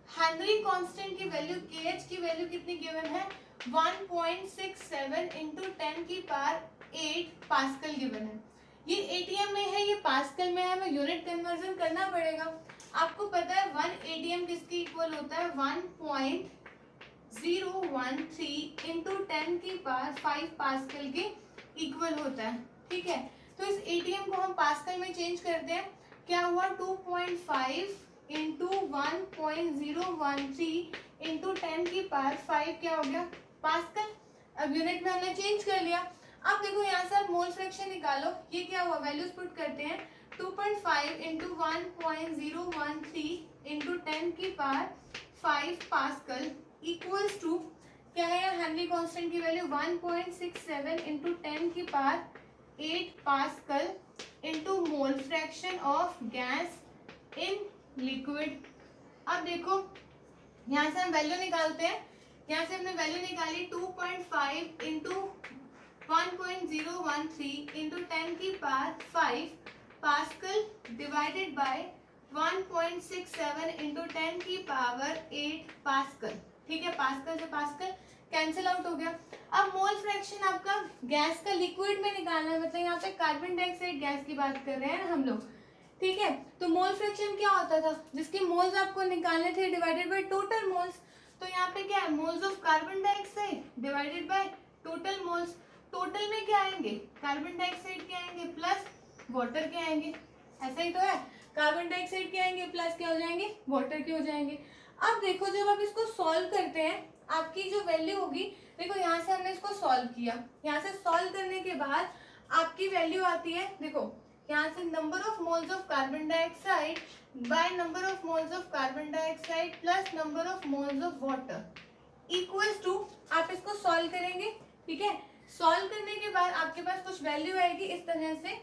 हेनरी कांस्टेंट की वैल्यू KH की वैल्यू कितनी गिवन है 1.67 इंटू 10 की पावर 8 पास्कल गिवन है। ये एटीएम में है, ये पास्कल में है, हमें यूनिट कन्वर्जन करना पड़ेगा। आपको पता है 1 एटीएम किसके इक्वल होता है 1.013 इंटू 10 की पावर 5 पास्कल के इक्वल होता है, ठीक है। तो इस एटीएम को हम पास्कल में चेंज करते हैं, क्या हुआ 2.5 इंटू 1.013 इंटू 10 की पावर 5 क्या हो गया पास्कल। अब यूनिट में हमने चेंज कर लिया। अब देखो यहाँ से आप मोल फ्रैक्शन निकालो, ये क्या हुआ वैल्यूज पुट करते हैं 2.5 इंटू 1.013 इंटू 10 की पावर 5 पास्कल इक्वल्स टू क्या है हेनरी कांस्टेंट की वैल्यू 1.67 इंटू 10 की power 8 pascal into mole fraction of gas in liquid. अब देखो यहाँ से हम वैल्यू निकालते हैं, यहाँ से हमने वैल्यू निकाली 2.5 इंटू 1.013 इंटू 10 की power 5 pascal divided by 1.67 into 10 की पावर 8 पास्कल, ठीक है। पास्कल से पास्कल कैंसिल आउट हो गया। अब मोल फ्रैक्शन आपका गैस का लिक्विड में निकालना है, मतलब यहाँ पे कार्बन डाइऑक्साइड गैस की बात कर रहे हैं हम लोग, ठीक है। तो मोल फ्रैक्शन क्या होता था, जिसके मोल्स आपको निकालने थे डिवाइडेड बाय टोटल मोल्स। तो यहाँ पे क्या है, moles of carbon dioxide divided by total moles. Total में क्या आएंगे, कार्बन डाइऑक्साइड के आएंगे प्लस वाटर के आएंगे, ऐसा ही तो है, कार्बन डाइऑक्साइड के आएंगे प्लस क्या हो जाएंगे, वाटर के हो जाएंगे। अब देखो जब आप इसको सॉल्व करते हैं, आपकी जो वैल्यू होगी, देखो यहाँ से हमने इसको सॉल्व किया, यहाँ से सॉल्व करने के बाद आपकी वैल्यू आती है, देखो यहाँ से number of moles of carbon dioxide by number of moles of carbon dioxide plus number of moles of water equals to, आप इसको सॉल्व करेंगे, ठीक है। सॉल्व करने के बाद आपके पास कुछ वैल्यू आएगी इस तरह से,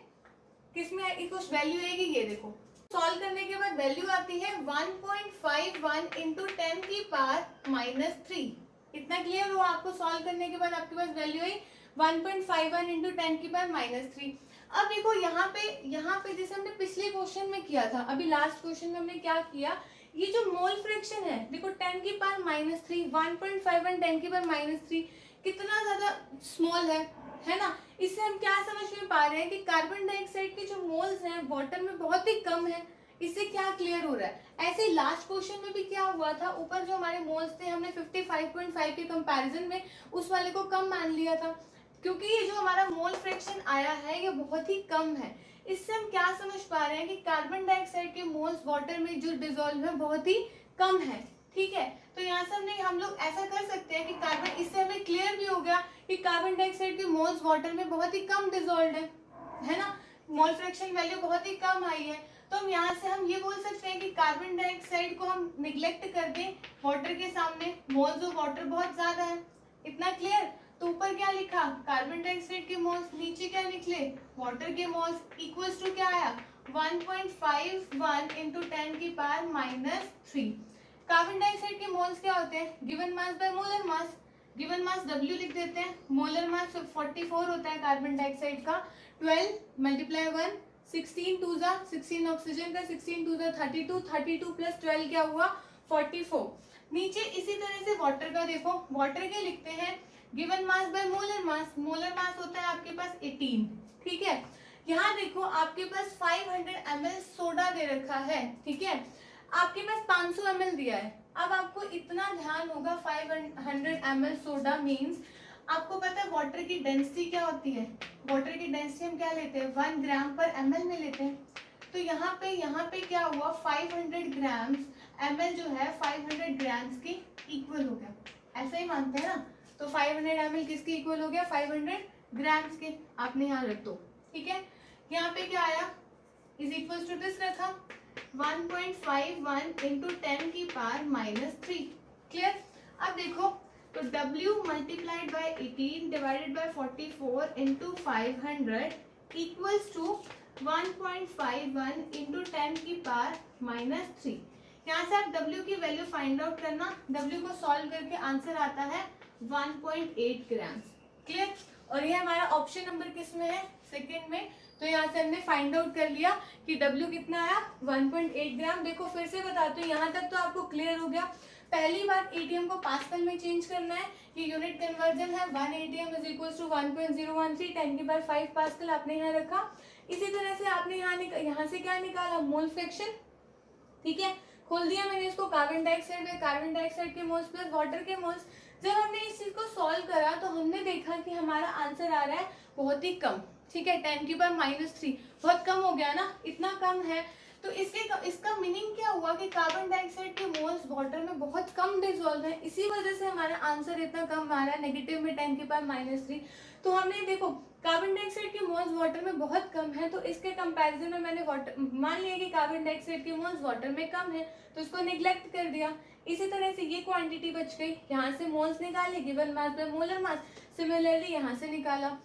किसमें आएगी, कुछ वैल्यू आएगी, ये देखो सॉल्व करने के बाद वैल्यू आती है 1.51 इंटू 10 की पावर -3। इतना क्लियर हुआ, आपको सॉल्व करने के बाद आपके पास वैल्यू आई 1.51 इंटू 10 की पावर -3। अब देखो यहाँ पे जैसे हमने पिछले क्वेश्चन में किया था, अभी लास्ट क्वेश्चन में हमने क्या किया, ये जो मोल फ्रैक्शन है देखो 10 की पावर -3, 1.51 10 की पावर -3 कितना ज्यादा स्मॉल है ना। इससे हम क्या समझ में पा रहे हैं कि कार्बन डाइऑक्साइड के जो मोल्स हैं वाटर में बहुत ही कम है। इससे क्या क्लियर हो रहा है, ऐसे लास्ट क्वेश्चन में भी क्या हुआ था, ऊपर जो हमारे मोल्स थे हमने 55.5 के कंपैरिजन में उस वाले को कम मान लिया था, क्योंकि ये जो हमारा मोल फ्रैक्शन आया है ये बहुत ही कम है। इससे हम क्या समझ पा रहे हैं कि कार्बन डाइऑक्साइड के मोल्स वाटर में जो डिसॉल्व है बहुत ही कम है, ठीक है। तो यहाँ से हम लोग ऐसा कर सकते हैं कि कार्बन, इससे हमें क्लियर भी हो गया कि कार्बन डाइऑक्साइड के मोल्स वाटर में बहुत ही कम डिसॉल्व है ना, मोल फ्रैक्शन वैल्यू बहुत ही कम आई है। तो हम यहाँ से हम ये बोल सकते हैं कि कार्बन डाइऑक्साइड को हम निग्लेक्ट कर दें वाटर के सामने, मोल्स ऑफ वाटर बहुत ज्यादा है, इतना क्लियर। तो ऊपर क्या लिखा, कार्बन डाइऑक्साइड के मोल्स, नीचे क्या निकले, वाटर के मोल्स, इक्वल्स टू क्या आया 1.51 इंटू 10 की पावर -3। कार्बन डाइऑक्साइड के मोल्स क्या होते हैं, given mass by molar mass, given mass W लिख देते हैं, मोलर मास 44 होता है कार्बन डाइऑक्साइड का, 12 मल्टीप्लाई 1, 16 2 जा 16 ऑक्सीजन का, 16 2 जा 32, 32 प्लस 12 क्या हुआ 44। नीचे इसी तरह से वाटर का देखो, वाटर के लिखते हैं given mass by molar mass, molar mass होता है आपके पास 18, ठीक है। यहाँ देखो आपके पास 500 ml सोडा दे रखा है, ठीक है, आपके पास 500 ml दिया है। अब आपको इतना ध्यान होगा 500 ml सोडा मीन्स, आपको पता है वाटर की डेंसिटी क्या होती है, वाटर की डेंसिटी हम क्या लेते हैं 1 ग्राम पर ml में लेते हैं। तो यहाँ पे क्या हुआ 500 ग्राम्स ml जो है 500 ग्राम्स के इक्वल हो गया, ऐसा ही मानते हैं ना। तो 500 ml किसके इक्वल हो गया 500 ग्राम्स के, आपने यहाँ रख दो, ठीक है। यहाँ पे क्या आया इज इक्वल टू दिस रखा 1.51 इंटू 10 की पावर -3, क्लियर। अब देखो तो W multiplied by 18 divided by 44 into 500 equals to 1.51 into 10 की पावर -3। यहाँ से आप W की वैल्यू फाइंड आउट करना, W को सॉल्व करके आंसर आता है 1.8 ग्राम, क्लियर। और ये हमारा ऑप्शन नंबर किस में है, सेकंड में। तो यहाँ से हमने फाइंड आउट कर लिया कि W कितना आया 1.8 ग्राम। देखो फिर से बताते हैं, यहाँ तक तो आपको क्लियर हो गया। पहली बात ATM को पास्कल में चेंज करना है, ये यूनिट कन्वर्जन है, 1 ATM इज इक्वल टू 1.013 10 की पावर 5 पास्कल आपने यहाँ रखा। इसी तरह से आपने यहाँ से क्या निकाला मोल फ्रैक्शन, ठीक है, खोल दिया मैंने इसको, कार्बन डाइऑक्साइड के मोल्स प्लस वाटर के मोल्स। जब हमने इस चीज को सॉल्व करा तो हमने देखा कि हमारा आंसर आ रहा है बहुत ही कम, ठीक है, 10 की पावर -3, बहुत कम हो गया ना, इतना कम है। तो इसका मीनिंग क्या हुआ कि कार्बन डाइऑक्साइड के मोल्स वाटर में बहुत कम डिसॉल्व है, इसी वजह से हमारा आंसर इतना कम आ रहा है, नेगेटिव में 10 की पावर -3। तो हमने देखो कार्बन डाइऑक्साइड के मोल्स वाटर में बहुत कम है, तो इसके कंपैरिजन में मैंने मान लिया कि कार्बन डाइऑक्साइड के मोल्स वाटर में कम है, तो इसको निग्लेक्ट कर दिया। इसी तरह से ये क्वांटिटी बच गई, यहाँ से मोल्स निकाले given mass by molar mass, similarly यहाँ से निकाला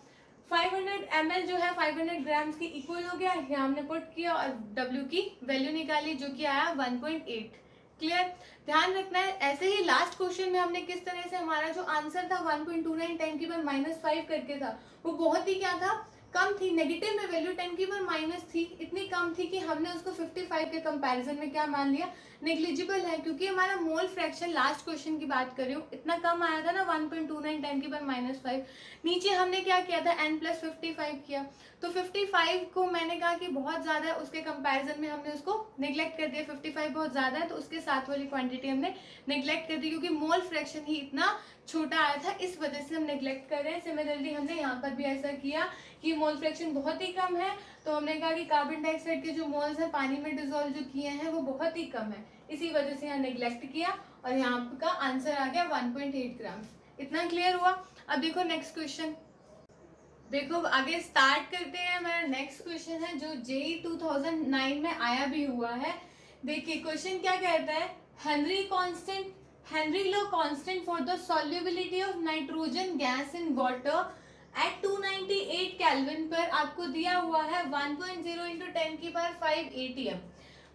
500 ml जो है 500 ग्राम्स की इक्वल हो गया, यहाँ हमने पुट किया और W की वैल्यू निकाली जो कि आया 1.8, क्लियर। ध्यान रखना है, ऐसे ही लास्ट क्वेश्चन में हमने किस तरह से हमारा जो आंसर था 1.29 10 की पावर -5 करके था, वो बहुत ही क्या था कम थी, नेगेटिव में वैल्यू 10 की पावर माइनस थी, इतनी कम थी कि हमने उसको 55 के कंपैरिजन में क्या मान लिया, नेग्लिजिबल है, क्योंकि हमारा मोल फ्रैक्शन, लास्ट क्वेश्चन की बात कर रही हूँ, इतना कम आया था ना 1.29 10 की पावर माइनस 5। नीचे हमने क्या किया था, n प्लस 55 किया, तो 55 को मैंने कहा कि बहुत ज़्यादा है, उसके कंपैरिजन में हमने उसको नेग्लेक्ट कर दिया, 55 बहुत ज़्यादा है तो उसके साथ वाली क्वांटिटी हमने नेग्लेक्ट कर दी, क्योंकि मोल फ्रैक्शन ही इतना छोटा आया था, इस वजह से हम नेग्लेक्ट कर रहे हैं। सिमिलरली हमने यहाँ पर भी ऐसा किया कि मोल फ्रैक्शन बहुत ही कम है, तो हमने कहा कि कार्बन डाइऑक्साइड के जो मोल्स हैं पानी में डिसॉल्व जो किए हैं वो बहुत ही कम है, इसी वजह से यहाँ नेग्लेक्ट किया और यहाँ का आंसर आ गया 1.8 ग्राम। इतना क्लियर हुआ। अब देखो नेक्स्ट क्वेश्चन, देखो आगे स्टार्ट करते हैं। हमारा नेक्स्ट क्वेश्चन है जो जेई 2009 में आया भी हुआ है। देखिए क्वेश्चन क्या कहता है, Henry law constant for the solubility of nitrogen gas in water at 298 kelvin पर आपको दिया हुआ है 1.0 इंटू 10 की power 5 ATM।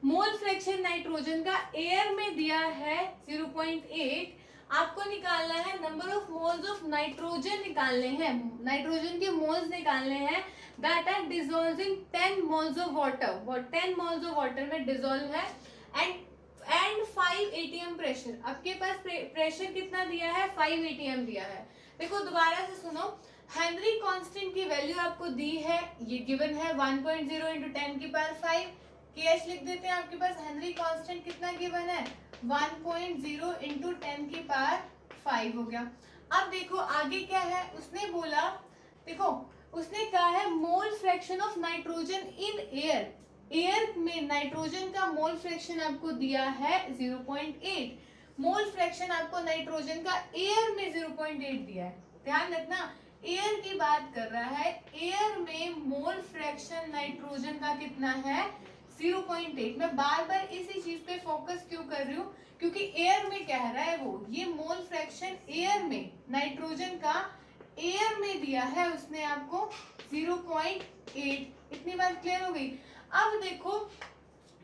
Mole fraction nitrogen का एयर में दिया है 0.8। आपको निकालना है number of moles of nitrogen निकालने हैं, नाइट्रोजन के मोल्स निकालने हैं that are dissolving 10 moles of water, 10 moles of water में डिसॉल्व है एंड 5 ATM प्रेशर। आपके पास प्रेशर कितना दिया है, 5 ATM दिया है। देखो दोबारा से सुनो, हेनरी कांस्टेंट की वैल्यू आपको दी है, ये गिवन है 1.0 इंटू 10 की पावर 5 KH लिख देते हैं। आपके पास हेनरी कांस्टेंट कितना गिवन है, 1.0 इंटू 10 की पावर 5 हो गया। अब देखो आगे क्या है, उसने बोला, देखो उसने कहा है मोल fraction of nitrogen in air, air में नाइट्रोजन का मोल फ्रैक्शन आपको दिया है 0.8, मोल फ्रैक्शन आपको नाइट्रोजन का एयर में 0.8 दिया है। ध्यान रखना एयर की बात कर रहा है, एयर में मोल फ्रैक्शन नाइट्रोजन का कितना है 0.8। मैं बार बार इसी चीज पे फोकस क्यों कर रही हूँ, क्योंकि एयर में कह रहा है वो, ये मोल फ्रैक्शन एयर में नाइट्रोजन का एयर में दिया है उसने आपको 0.8। इतनी बात क्लियर हो गई। अब देखो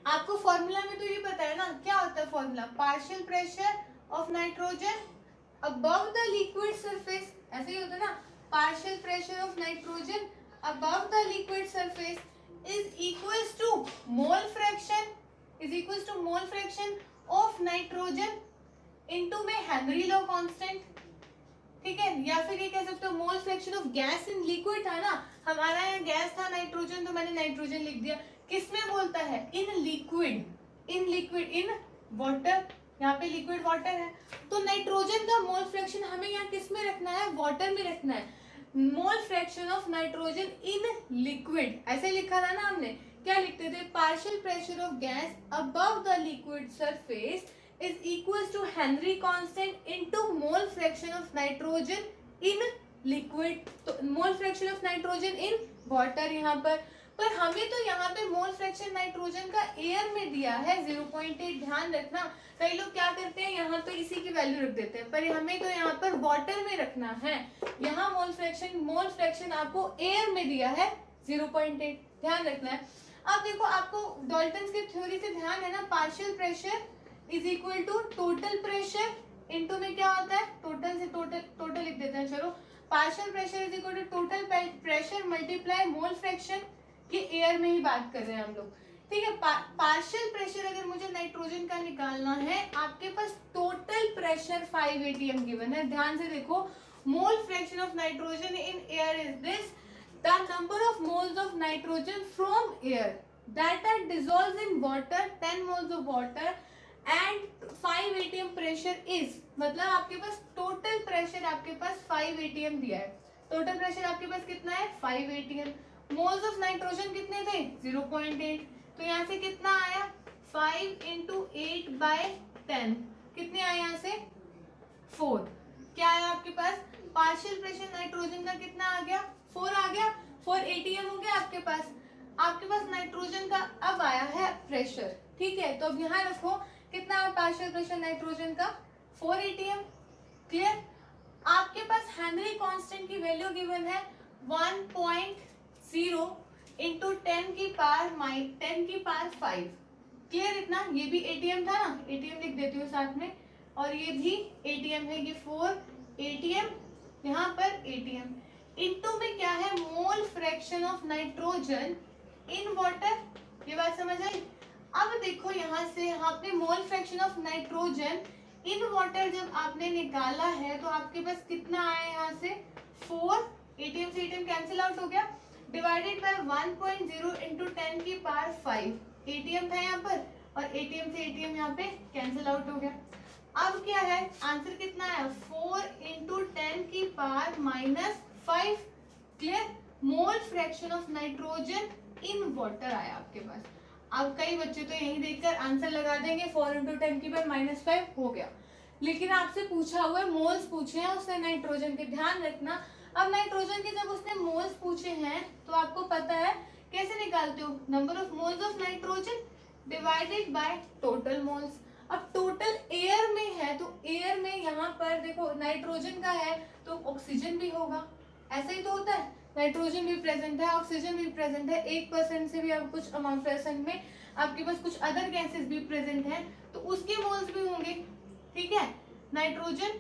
आपको फॉर्मूला में तो ये पता है ना क्या होता है formula, partial pressure of nitrogen above the liquid surface, ऐसे ही होता है ना, partial pressure of nitrogen above the liquid surface is equals to mole fraction, is equals to mole fraction of nitrogen into में हेनरी लॉ कांस्टेंट, ठीक है, या फिर ये कह सकते हो मोल fraction of gas in liquid था ना, हमारा यहाँ गैस था नाइट्रोजन, तो मैंने नाइट्रोजन लिख दिया। किसमें बोलता है, in liquid, in liquid, in water, यहाँ पे लिक्विड वाटर है, तो नाइट्रोजन का मोल फ्रैक्शन हमें यहाँ किस में रखना है, वाटर में रखना है। मोल fraction of nitrogen in liquid, ऐसे लिखा था ना हमने, क्या लिखते थे, partial pressure of gas above the liquid surface is equals to Henry constant into mole fraction of nitrogen in liquid, तो mole fraction of nitrogen in water यहाँ पर हमें तो यहाँ पे मोल फ्रैक्शन नाइट्रोजन का एयर में दिया है 0.8। ध्यान रखना कई लोग क्या करते हैं यहाँ पे इसी की वैल्यू रख देते हैं, पर हमें तो यहाँ पर वाटर में रखना है। यहाँ मोल फ्रैक्शन आपको एयर में दिया है 0.8, ध्यान रखना है। अब देखो आपको डाल्टन्स की थ्योरी से ध्यान है ना, partial pressure is equal to total pressure, into में क्या होता है, टोटल से टोटल लिख देते हैं, चलो partial pressure is equal to total pressure multiply mole fraction, कि एयर में ही बात कर रहे हैं हम लोग, ठीक है। पार्शियल प्रेशर अगर मुझे नाइट्रोजन का निकालना है, आपके पास टोटल प्रेशर 5 ATM गिवन है, ध्यान से देखो, mole fraction of nitrogen in air is this, the number of moles of nitrogen from air that are dissolved in water, 10 moles of water and 5 ATM pressure is, मतलब आपके पास टोटल प्रेशर आपके पास 5 ATM दिया है, टोटल प्रेशर आपके पास कितना है 5 ATM, मोल्स ऑफ नाइट्रोजन कितने थे 0.8, तो यहाँ से कितना आया 5 इंटू 8/10, कितने आए यहाँ से 4, क्या आया आपके पास, पार्शियल प्रेशर नाइट्रोजन का कितना आ गया 4 आ गया, 4 ATM हो गया आपके पास नाइट्रोजन का अब आया है प्रेशर, ठीक है। तो अब यहाँ रखो कितना पार्शियल प्रेशर नाइट्रोजन का 4 ATM, क्लियर। आपके पास हेनरी कांस्टेंट की वैल्यू गिवन है 1.0 इंटू 10 की पावर 5, क्लियर। इतना, ये भी ATM था ना, ATM लिख देती हूँ साथ में, और ये भी ATM है, ये 4 ATM, यहाँ पर ATM, इनटू में क्या है, मोल fraction of nitrogen in water. ये बात समझ आई। अब देखो यहाँ से आपने मोल fraction of nitrogen in water जब आपने निकाला है तो आपके पास कितना आया यहाँ से 4, एटीएम से एटीएम कैंसिल आउट हो गया, डिवाइडेड बाय 1.0 इंटू 10 की पावर 5 एटीएम था यहाँ पर, और एटीएम से एटीएम यहाँ पे कैंसिल आउट हो गया। अब क्या है, आंसर कितना है 4 इंटू 10 की power -5। Clear, mole fraction of nitrogen in water आया आपके पास। अब कई बच्चे तो यही देखकर आंसर लगा देंगे 4 इंटू 10 की पावर -5 हो गया, लेकिन आपसे पूछा हुआ है मोल्स पूछे हैं उसने नाइट्रोजन के, ध्यान रखना। अब नाइट्रोजन के जब उसने मोल्स पूछे हैं तो आपको पता है कैसे निकालते हो, number of moles of nitrogen divided by total moles. अब टोटल एयर में है तो एयर में यहाँ पर देखो नाइट्रोजन का है तो ऑक्सीजन भी होगा, ऐसा ही तो होता है, नाइट्रोजन भी प्रेजेंट है, ऑक्सीजन भी प्रेजेंट है, 1% से भी अब कुछ अमाउंट परसेंट में आपके पास कुछ अदर गैसेस भी प्रेजेंट है तो उसके मोल्स भी होंगे। ठीक है, नाइट्रोजन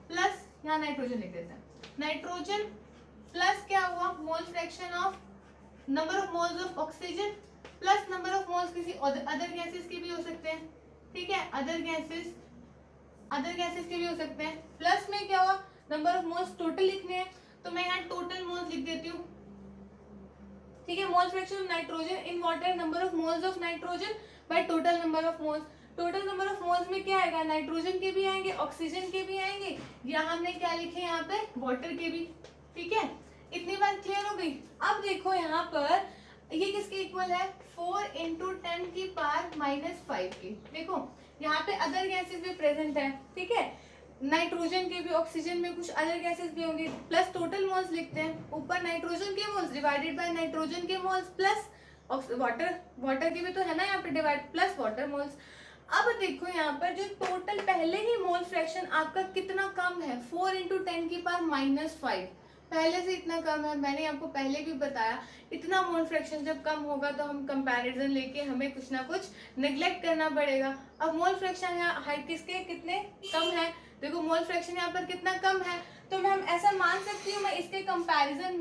प्लस, यहाँ नाइट्रोजन लिख देते हैं, नाइट्रोजन प्लस क्या हुआ, मोल fraction of number of moles of oxygen plus number of moles किसी अदर गैसेस के भी हो सकते हैं। ठीक है, अदर गैसेस के भी हो सकते हैं, प्लस में क्या हुआ, नंबर ऑफ मोल्स टोटल लिखने हैं तो मैं यहाँ टोटल मोल्स लिख देती हूँ। ठीक है, मोल fraction of nitrogen in water, number of moles of nitrogen by total number of moles. Total number of moles में क्या आएगा, नाइट्रोजन के भी आएंगे, ऑक्सीजन के भी आएंगे, या हमने क्या लिखे यहाँ पे वाटर के भी। ठीक है, इतनी बात क्लियर हो गई। अब देखो यहाँ पर ये किसके इक्वल है, 4 इंटू 10 की पावर -5 की। देखो यहाँ पे अदर गैसेस भी प्रेजेंट है, ठीक है, नाइट्रोजन के भी, ऑक्सीजन में कुछ अदर गैसेस भी होंगे, प्लस टोटल मोल्स लिखते हैं, ऊपर नाइट्रोजन के मोल्स डिवाइडेड बाय नाइट्रोजन के मोल्स प्लस वाटर के भी तो है ना यहाँ पे डिवाइड, प्लस वाटर मोल्स। अब देखो यहाँ पर जो टोटल पहले ही मोल फ्रैक्शन आपका कितना कम है, 4 इंटू 10 की पावर -5, पहले से इतना कम है। मैंने आपको पहले भी बताया इतना मोल फ्रैक्शन जब कम होगा तो हम कंपैरिजन लेके हमें कुछ ना कुछ नेग्लेक्ट करना पड़ेगा। अब मोल फ्रैक्शन यहाँ हाइट किसके कितने कम है, देखो मोल फ्रैक्शन यहाँ पर कितना कम है, तो मैं हम ऐसा मान सकती हूँ मैं इसके कंपैरिजन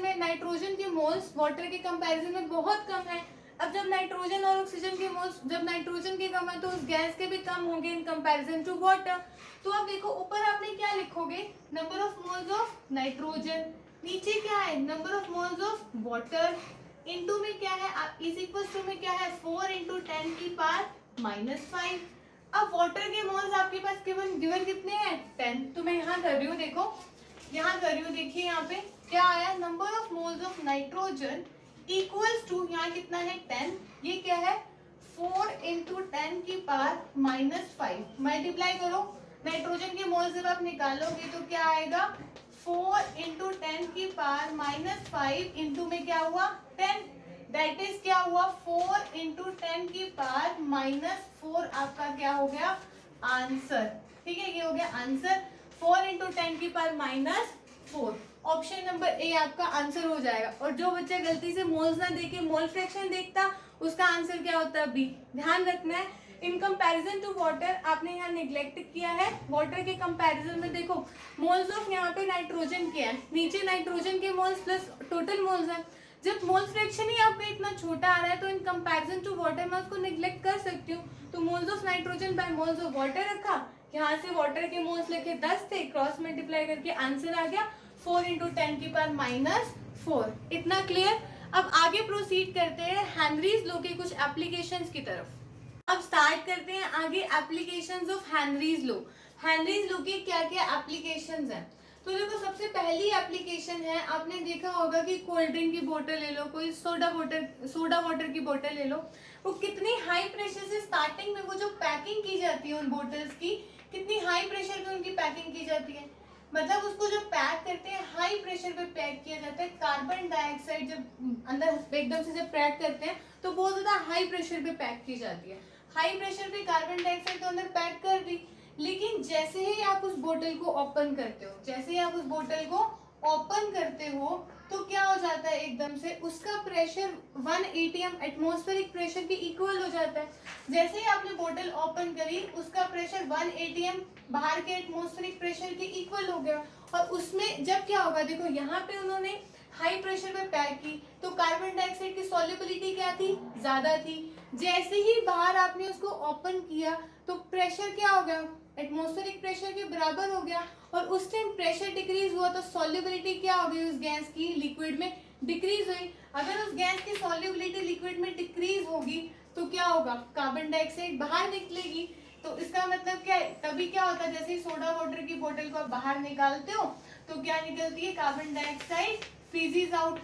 में नाइट्रोजन के मोल्स वाटर के कंपैरिजन में बहुत कम है। अब जब नाइट्रोजन और ऑक्सीजन के मोल्स, जब नाइट्रोजन के कम है तो उस गैस के भी कम होंगे इन कंपैरिजन टू वाटर। तो अब देखो ऊपर आपने क्या लिखोगे, number of moles of nitrogen, नीचे क्या है number of moles of water, into में क्या है इज इक्वल टू में क्या है 4 इंटू 10 की पावर -5। अब वाटर के मोल्स आपके पास गिवन कितने हैं 10, तो मैं यहाँ कर रही हूँ, देखो यहाँ कर रही हूँ, देखिए यहाँ पे क्या आया, number of moles of nitrogen equals to, यहाँ कितना है 10, ये क्या है 4 इंटू 10 की पावर -5, मल्टीप्लाई करो, नाइट्रोजन के मोल्स जब आप निकालोगे तो क्या आएगा 4 इंटू 10 की पावर -5 इंटू में क्या हुआ 10, दैट इज क्या हुआ 4 इंटू 10 की पावर -4 आपका क्या हो गया आंसर। ठीक है, ये हो गया आंसर 4 इंटू 10 की पावर -4। ऑप्शन नंबर ए आपका आंसर हो जाएगा। और जो बच्चा गलती से मोल्स ना देके मोल फ्रैक्शन देखता उसका आंसर क्या होता है बी। ध्यान रखना है, इन कंपैरिजन टू वाटर आपने यहाँ निग्लेक्ट किया है। वाटर के कंपैरिजन में देखो मोल्स ऑफ यहाँ पे नाइट्रोजन के हैं, नीचे नाइट्रोजन के मोल्स प्लस टोटल मोल्स हैं। जब मोल फ्रैक्शन ही आपका इतना छोटा आ रहा है तो इन कंपैरिजन टू वाटर मैं उसको निग्लेक्ट कर सकती हूँ। तो moles of nitrogen by moles of water रखा, यहाँ से वाटर के मोल्स लेके 10 थे, क्रॉस मल्टीप्लाई करके आंसर आ गया 4 इंटू 10 की पावर -4। इतना क्लियर। अब आगे प्रोसीड करते हैं हेनरीज लॉ के कुछ एप्लीकेशंस की तरफ। अब स्टार्ट करते हैं आगे applications of Henry's law. Henry's law के क्या क्या एप्लीकेशंस हैं, तो देखो सबसे पहली एप्लीकेशन है, आपने देखा होगा कि कोल्ड ड्रिंक की बोतल ले लो, कोई सोडा वाटर की बोतल ले लो, वो कितनी हाई प्रेशर से स्टार्टिंग में वो जो पैकिंग की जाती है उन बोतल्स की, कितनी हाई प्रेशर पे उनकी पैकिंग की जाती है। मतलब उसको जब पैक करते हैं हाई प्रेशर पे पैक किया जाता है। कार्बन डाइऑक्साइड जब अंदर एकदम से जब पैक करते हैं तो बहुत ज्यादा हाई प्रेशर पे पैक की जाती है। हाई प्रेशर पे कार्बन डाइऑक्साइड तो अंदर पैक कर दी, लेकिन जैसे ही आप उस बोतल को ओपन करते हो, तो क्या हो जाता है एकदम से उसका प्रेशर 1 atm एटमॉस्फेरिक प्रेशर के इक्वल हो जाता है। जैसे ही आपने बोतल ओपन करी उसका प्रेशर 1 atm बाहर के एटमॉस्फेरिक प्रेशर के इक्वल हो गया। और उसमें जब क्या होगा, देखो यहाँ पे उन्होंने हाई प्रेशर पे पैक की तो कार्बन डाइऑक्साइड की सॉल्युबिलिटी क्या थी, ज्यादा थी। जैसे ही बाहर आपने उसको ओपन किया तो प्रेशर क्या हो गया, एटमॉस्फेरिक प्रेशर के बराबर हो गया। और उस टाइम प्रेशर डिक्रीज हुआ तो सॉल्युबिलिटी क्या हो गई उस गैस की, लिक्विड में डिक्रीज हुई। अगर उस गैस की सॉल्युबिलिटी लिक्विड में डिक्रीज होगी तो क्या होगा, कार्बन डाइऑक्साइड बाहर निकलेगी। तो इसका मतलब क्या है, तभी क्या होता है, जैसे ही सोडा वाटर की बोतल को आप बाहर निकालते हो तो क्या निकलती है, carbon dioxide fizzes out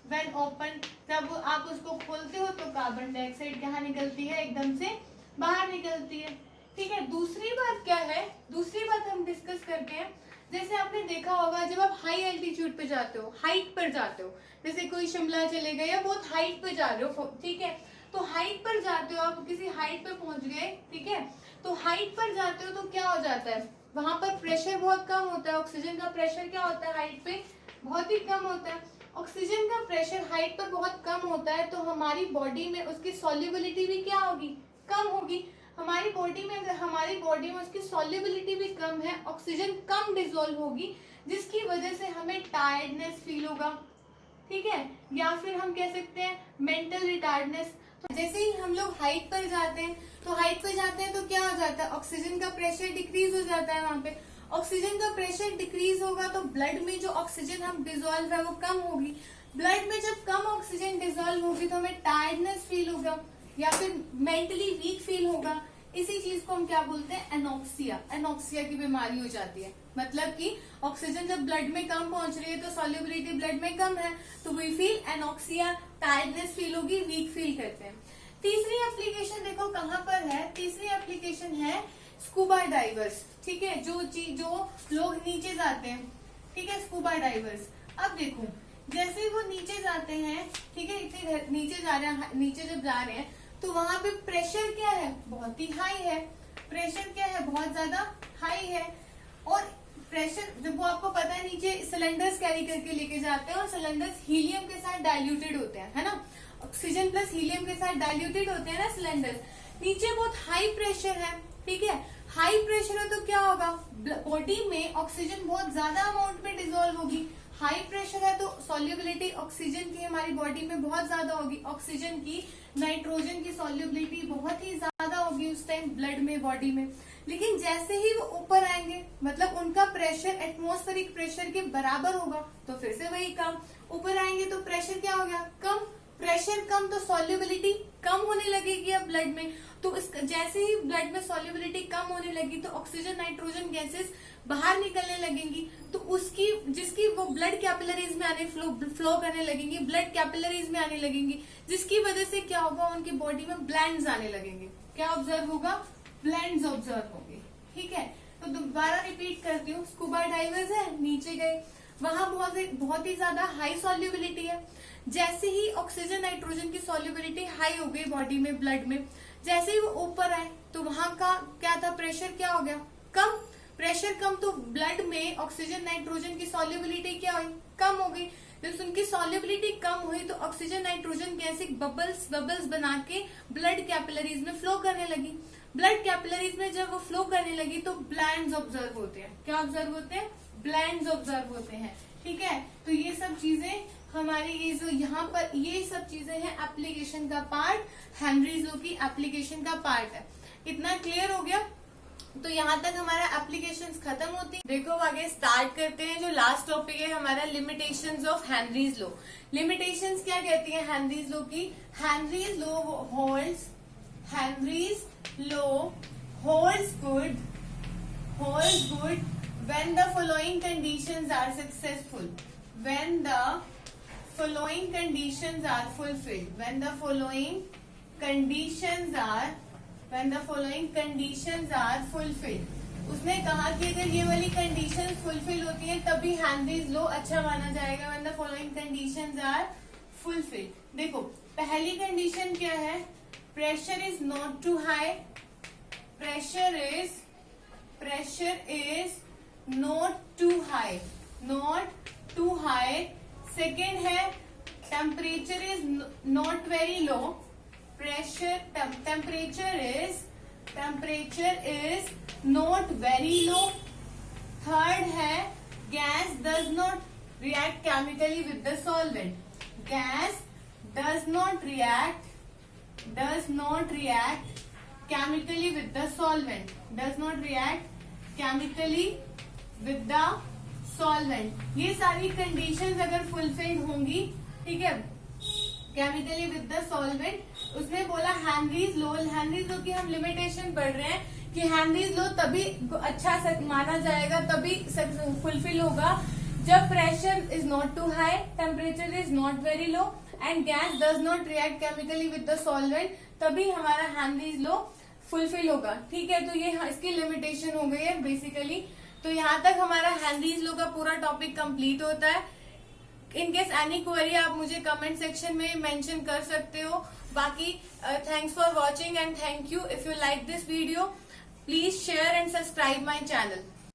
when open. जब आप उसको खोलते हो तो कार्बन डाइऑक्साइड कहाँ निकलती है, एकदम से बाहर निकलती है। ठीक है, दूसरी बात क्या है, दूसरी बात हम डिस्कस करते हैं। जैसे आपने देखा होगा जब आप हाई एल्टीट्यूड पे जाते हो, हाइट पर जाते हो, जैसे कोई शिमला चले गए या बहुत हाइट पे जा रहे हो, ठीक है, तो हाइट पर जाते हो, आप किसी हाइट पे पहुंच गए, ठीक है, तो हाइट पर जाते हो तो क्या हो जाता है, वहां पर प्रेशर बहुत कम होता है, ऑक्सीजन का प्रेशर क्या होता है हाइट पे, बहुत ही कम होता है। ऑक्सीजन का प्रेशर हाइट पर बहुत कम होता है तो हमारी बॉडी में उसकी सॉल्युबिलिटी भी क्या होगी, कम होगी। हमारी बॉडी में, अगर हमारी बॉडी में उसकी सॉल्युबिलिटी भी कम है, ऑक्सीजन कम डिसॉल्व होगी, जिसकी वजह से हमें टायर्डनेस फील होगा, ठीक है, या फिर हम कह सकते हैं मेंटल रिटार्डनेस। तो जैसे ही हम लोग हाइट पर जाते हैं तो हाइट पर जाते हैं तो क्या हो जाता है, ऑक्सीजन का प्रेशर डिक्रीज हो जाता है। वहां पे ऑक्सीजन का प्रेशर डिक्रीज होगा तो ब्लड में जो ऑक्सीजन हम डिसॉल्व है वो कम होगी। ब्लड में जब कम ऑक्सीजन डिसॉल्व होगी तो हमें टायर्डनेस फील होगा या फिर मेंटली वीक फील होगा। इसी चीज को हम क्या बोलते हैं, एनॉक्सिया। एनॉक्सिया की बीमारी हो जाती है, मतलब कि ऑक्सीजन जब ब्लड में कम पहुंच रही है तो सॉल्युबिलिटी ब्लड में कम है तो we feel anoxia, tiredness feel होगी, वीक फील करते हैं। तीसरी एप्लीकेशन देखो कहाँ पर है, तीसरी एप्लीकेशन है स्कूबा डाइवर्स, ठीक है, जो लोग नीचे जाते हैं, ठीक है, स्कूबा डाइवर्स। अब देखो जैसे वो नीचे जाते हैं, ठीक है, इतने नीचे जा रहे हैं, नीचे जब जा रहे हैं तो वहां पे प्रेशर क्या है, बहुत ही हाई है, प्रेशर क्या है, बहुत ज्यादा हाई है। और प्रेशर जब वो आपको पता है नीचे सिलेंडर्स कैरी करके लेके जाते हैं और सिलेंडर्स हीलियम के साथ डाइल्यूटेड होते हैं, है ना, ऑक्सीजन प्लस हीलियम के साथ डाइल्यूटेड होते हैं ना सिलेंडर्स। नीचे बहुत हाई प्रेशर है, ठीक है, हाई प्रेशर है तो क्या होगा, बॉडी में ऑक्सीजन बहुत ज्यादा अमाउंट में डिसॉल्व होगी। हाई प्रेशर है तो सॉल्युबिलिटी ऑक्सीजन की हमारी बॉडी में बहुत ज्यादा होगी, ऑक्सीजन की, नाइट्रोजन की सॉल्युबिलिटी बहुत ही ज्यादा होगी उस टाइम ब्लड में, बॉडी में। लेकिन जैसे ही वो ऊपर आएंगे, मतलब उनका प्रेशर एटमॉस्फेरिक प्रेशर के बराबर होगा, तो फिर से वही काम, ऊपर आएंगे तो प्रेशर क्या हो गया, कम, प्रेशर कम तो सॉल्युबिलिटी कम होने लगेगी अब ब्लड में। तो जैसे ही ब्लड में सॉल्युबिलिटी कम होने लगी तो ऑक्सीजन नाइट्रोजन गैसेस बाहर निकलने लगेंगी, तो उसकी जिसकी वो ब्लड कैपिलरीज में आने फ्लो करने लगेंगी, ब्लड कैपिलरीज में आने लगेंगी, जिसकी वजह से क्या होगा, उनकी बॉडी में ब्लैंड्स आने लगेंगे। क्या ऑब्जर्व होगा, ब्लैंड्स ऑब्जर्व होंगे, ठीक है। तो दोबारा रिपीट करती हूँ, स्कूबा डाइवर्स है, नीचे गए, वहां बहुत ही ज्यादा हाई सॉल्युबिलिटी है। जैसे ही ऑक्सीजन नाइट्रोजन की सॉल्युबिलिटी हाई हो गई बॉडी में, ब्लड में, जैसे ही वो ऊपर आए तो वहां का क्या था, प्रेशर क्या हो गया, कम, प्रेशर कम तो ब्लड में ऑक्सीजन नाइट्रोजन की सॉल्युबिलिटी क्या हुई, कम हो गई। जब उनकी सॉल्युबिलिटी कम हुई तो ऑक्सीजन नाइट्रोजन गैस बबल्स बना के ब्लड कैपिलरीज में फ्लो करने लगी। ब्लड कैपिलरीज में जब वो फ्लो करने लगी तो ब्लैंड्स ऑब्जर्व होते हैं। क्या ऑब्जर्व होते हैं, ब्लैंड्स ऑब्जर्व होते हैं, ठीक है। तो ये सब चीजें हमारी, ये जो यहाँ पर ये सब चीजें हैं एप्लीकेशन का पार्ट, हेनरीज लॉ की एप्लीकेशन का पार्ट है। इतना क्लियर हो गया, तो यहाँ तक हमारा एप्लीकेशंस खत्म होती है। देखो आगे स्टार्ट करते हैं, जो लास्ट टॉपिक है हमारा, limitations of Henry's law. Limitations क्या कहती है हेनरीज लॉ की, Henry's law holds, Henry's law holds good when the following conditions are successful, when the following conditions are fulfilled, when the following conditions are fulfilled। उसने कहा कि अगर ये वाली कंडीशन फुलफिल होती है तभी हेनरीज लॉ अच्छा माना जाएगा, when the following conditions are fulfilled। देखो पहली कंडीशन क्या है, pressure is not too high, pressure is not too high, not too high। Second है temperature is not very low, pressure temperature is not very low. Third है gas does not react chemically with the solvent. Gas does not react chemically with the solvent. Does not react chemically with the solvent. ये सारी conditions अगर fulfilled होंगी, ठीक है, chemically with the solvent, उसने बोला हेनरीज लो की हम लिमिटेशन पढ़ रहे हैं कि हेनरीज लो तभी अच्छा माना जाएगा, तभी फुलफिल होगा जब pressure is not too high, temperature is not very low and gas does not react chemically with the solvent, तभी हमारा हेनरीज लो फुलफिल होगा। ठीक है, तो ये इसकी लिमिटेशन हो गई है बेसिकली। तो यहाँ तक हमारा हेनरीज लो का पूरा टॉपिक कंप्लीट होता है। इन केस एनी क्वेरी आप मुझे कमेंट सेक्शन में मेंशन कर सकते हो। बाकी thanks for watching and thank you. If you like this video please share and subscribe my channel.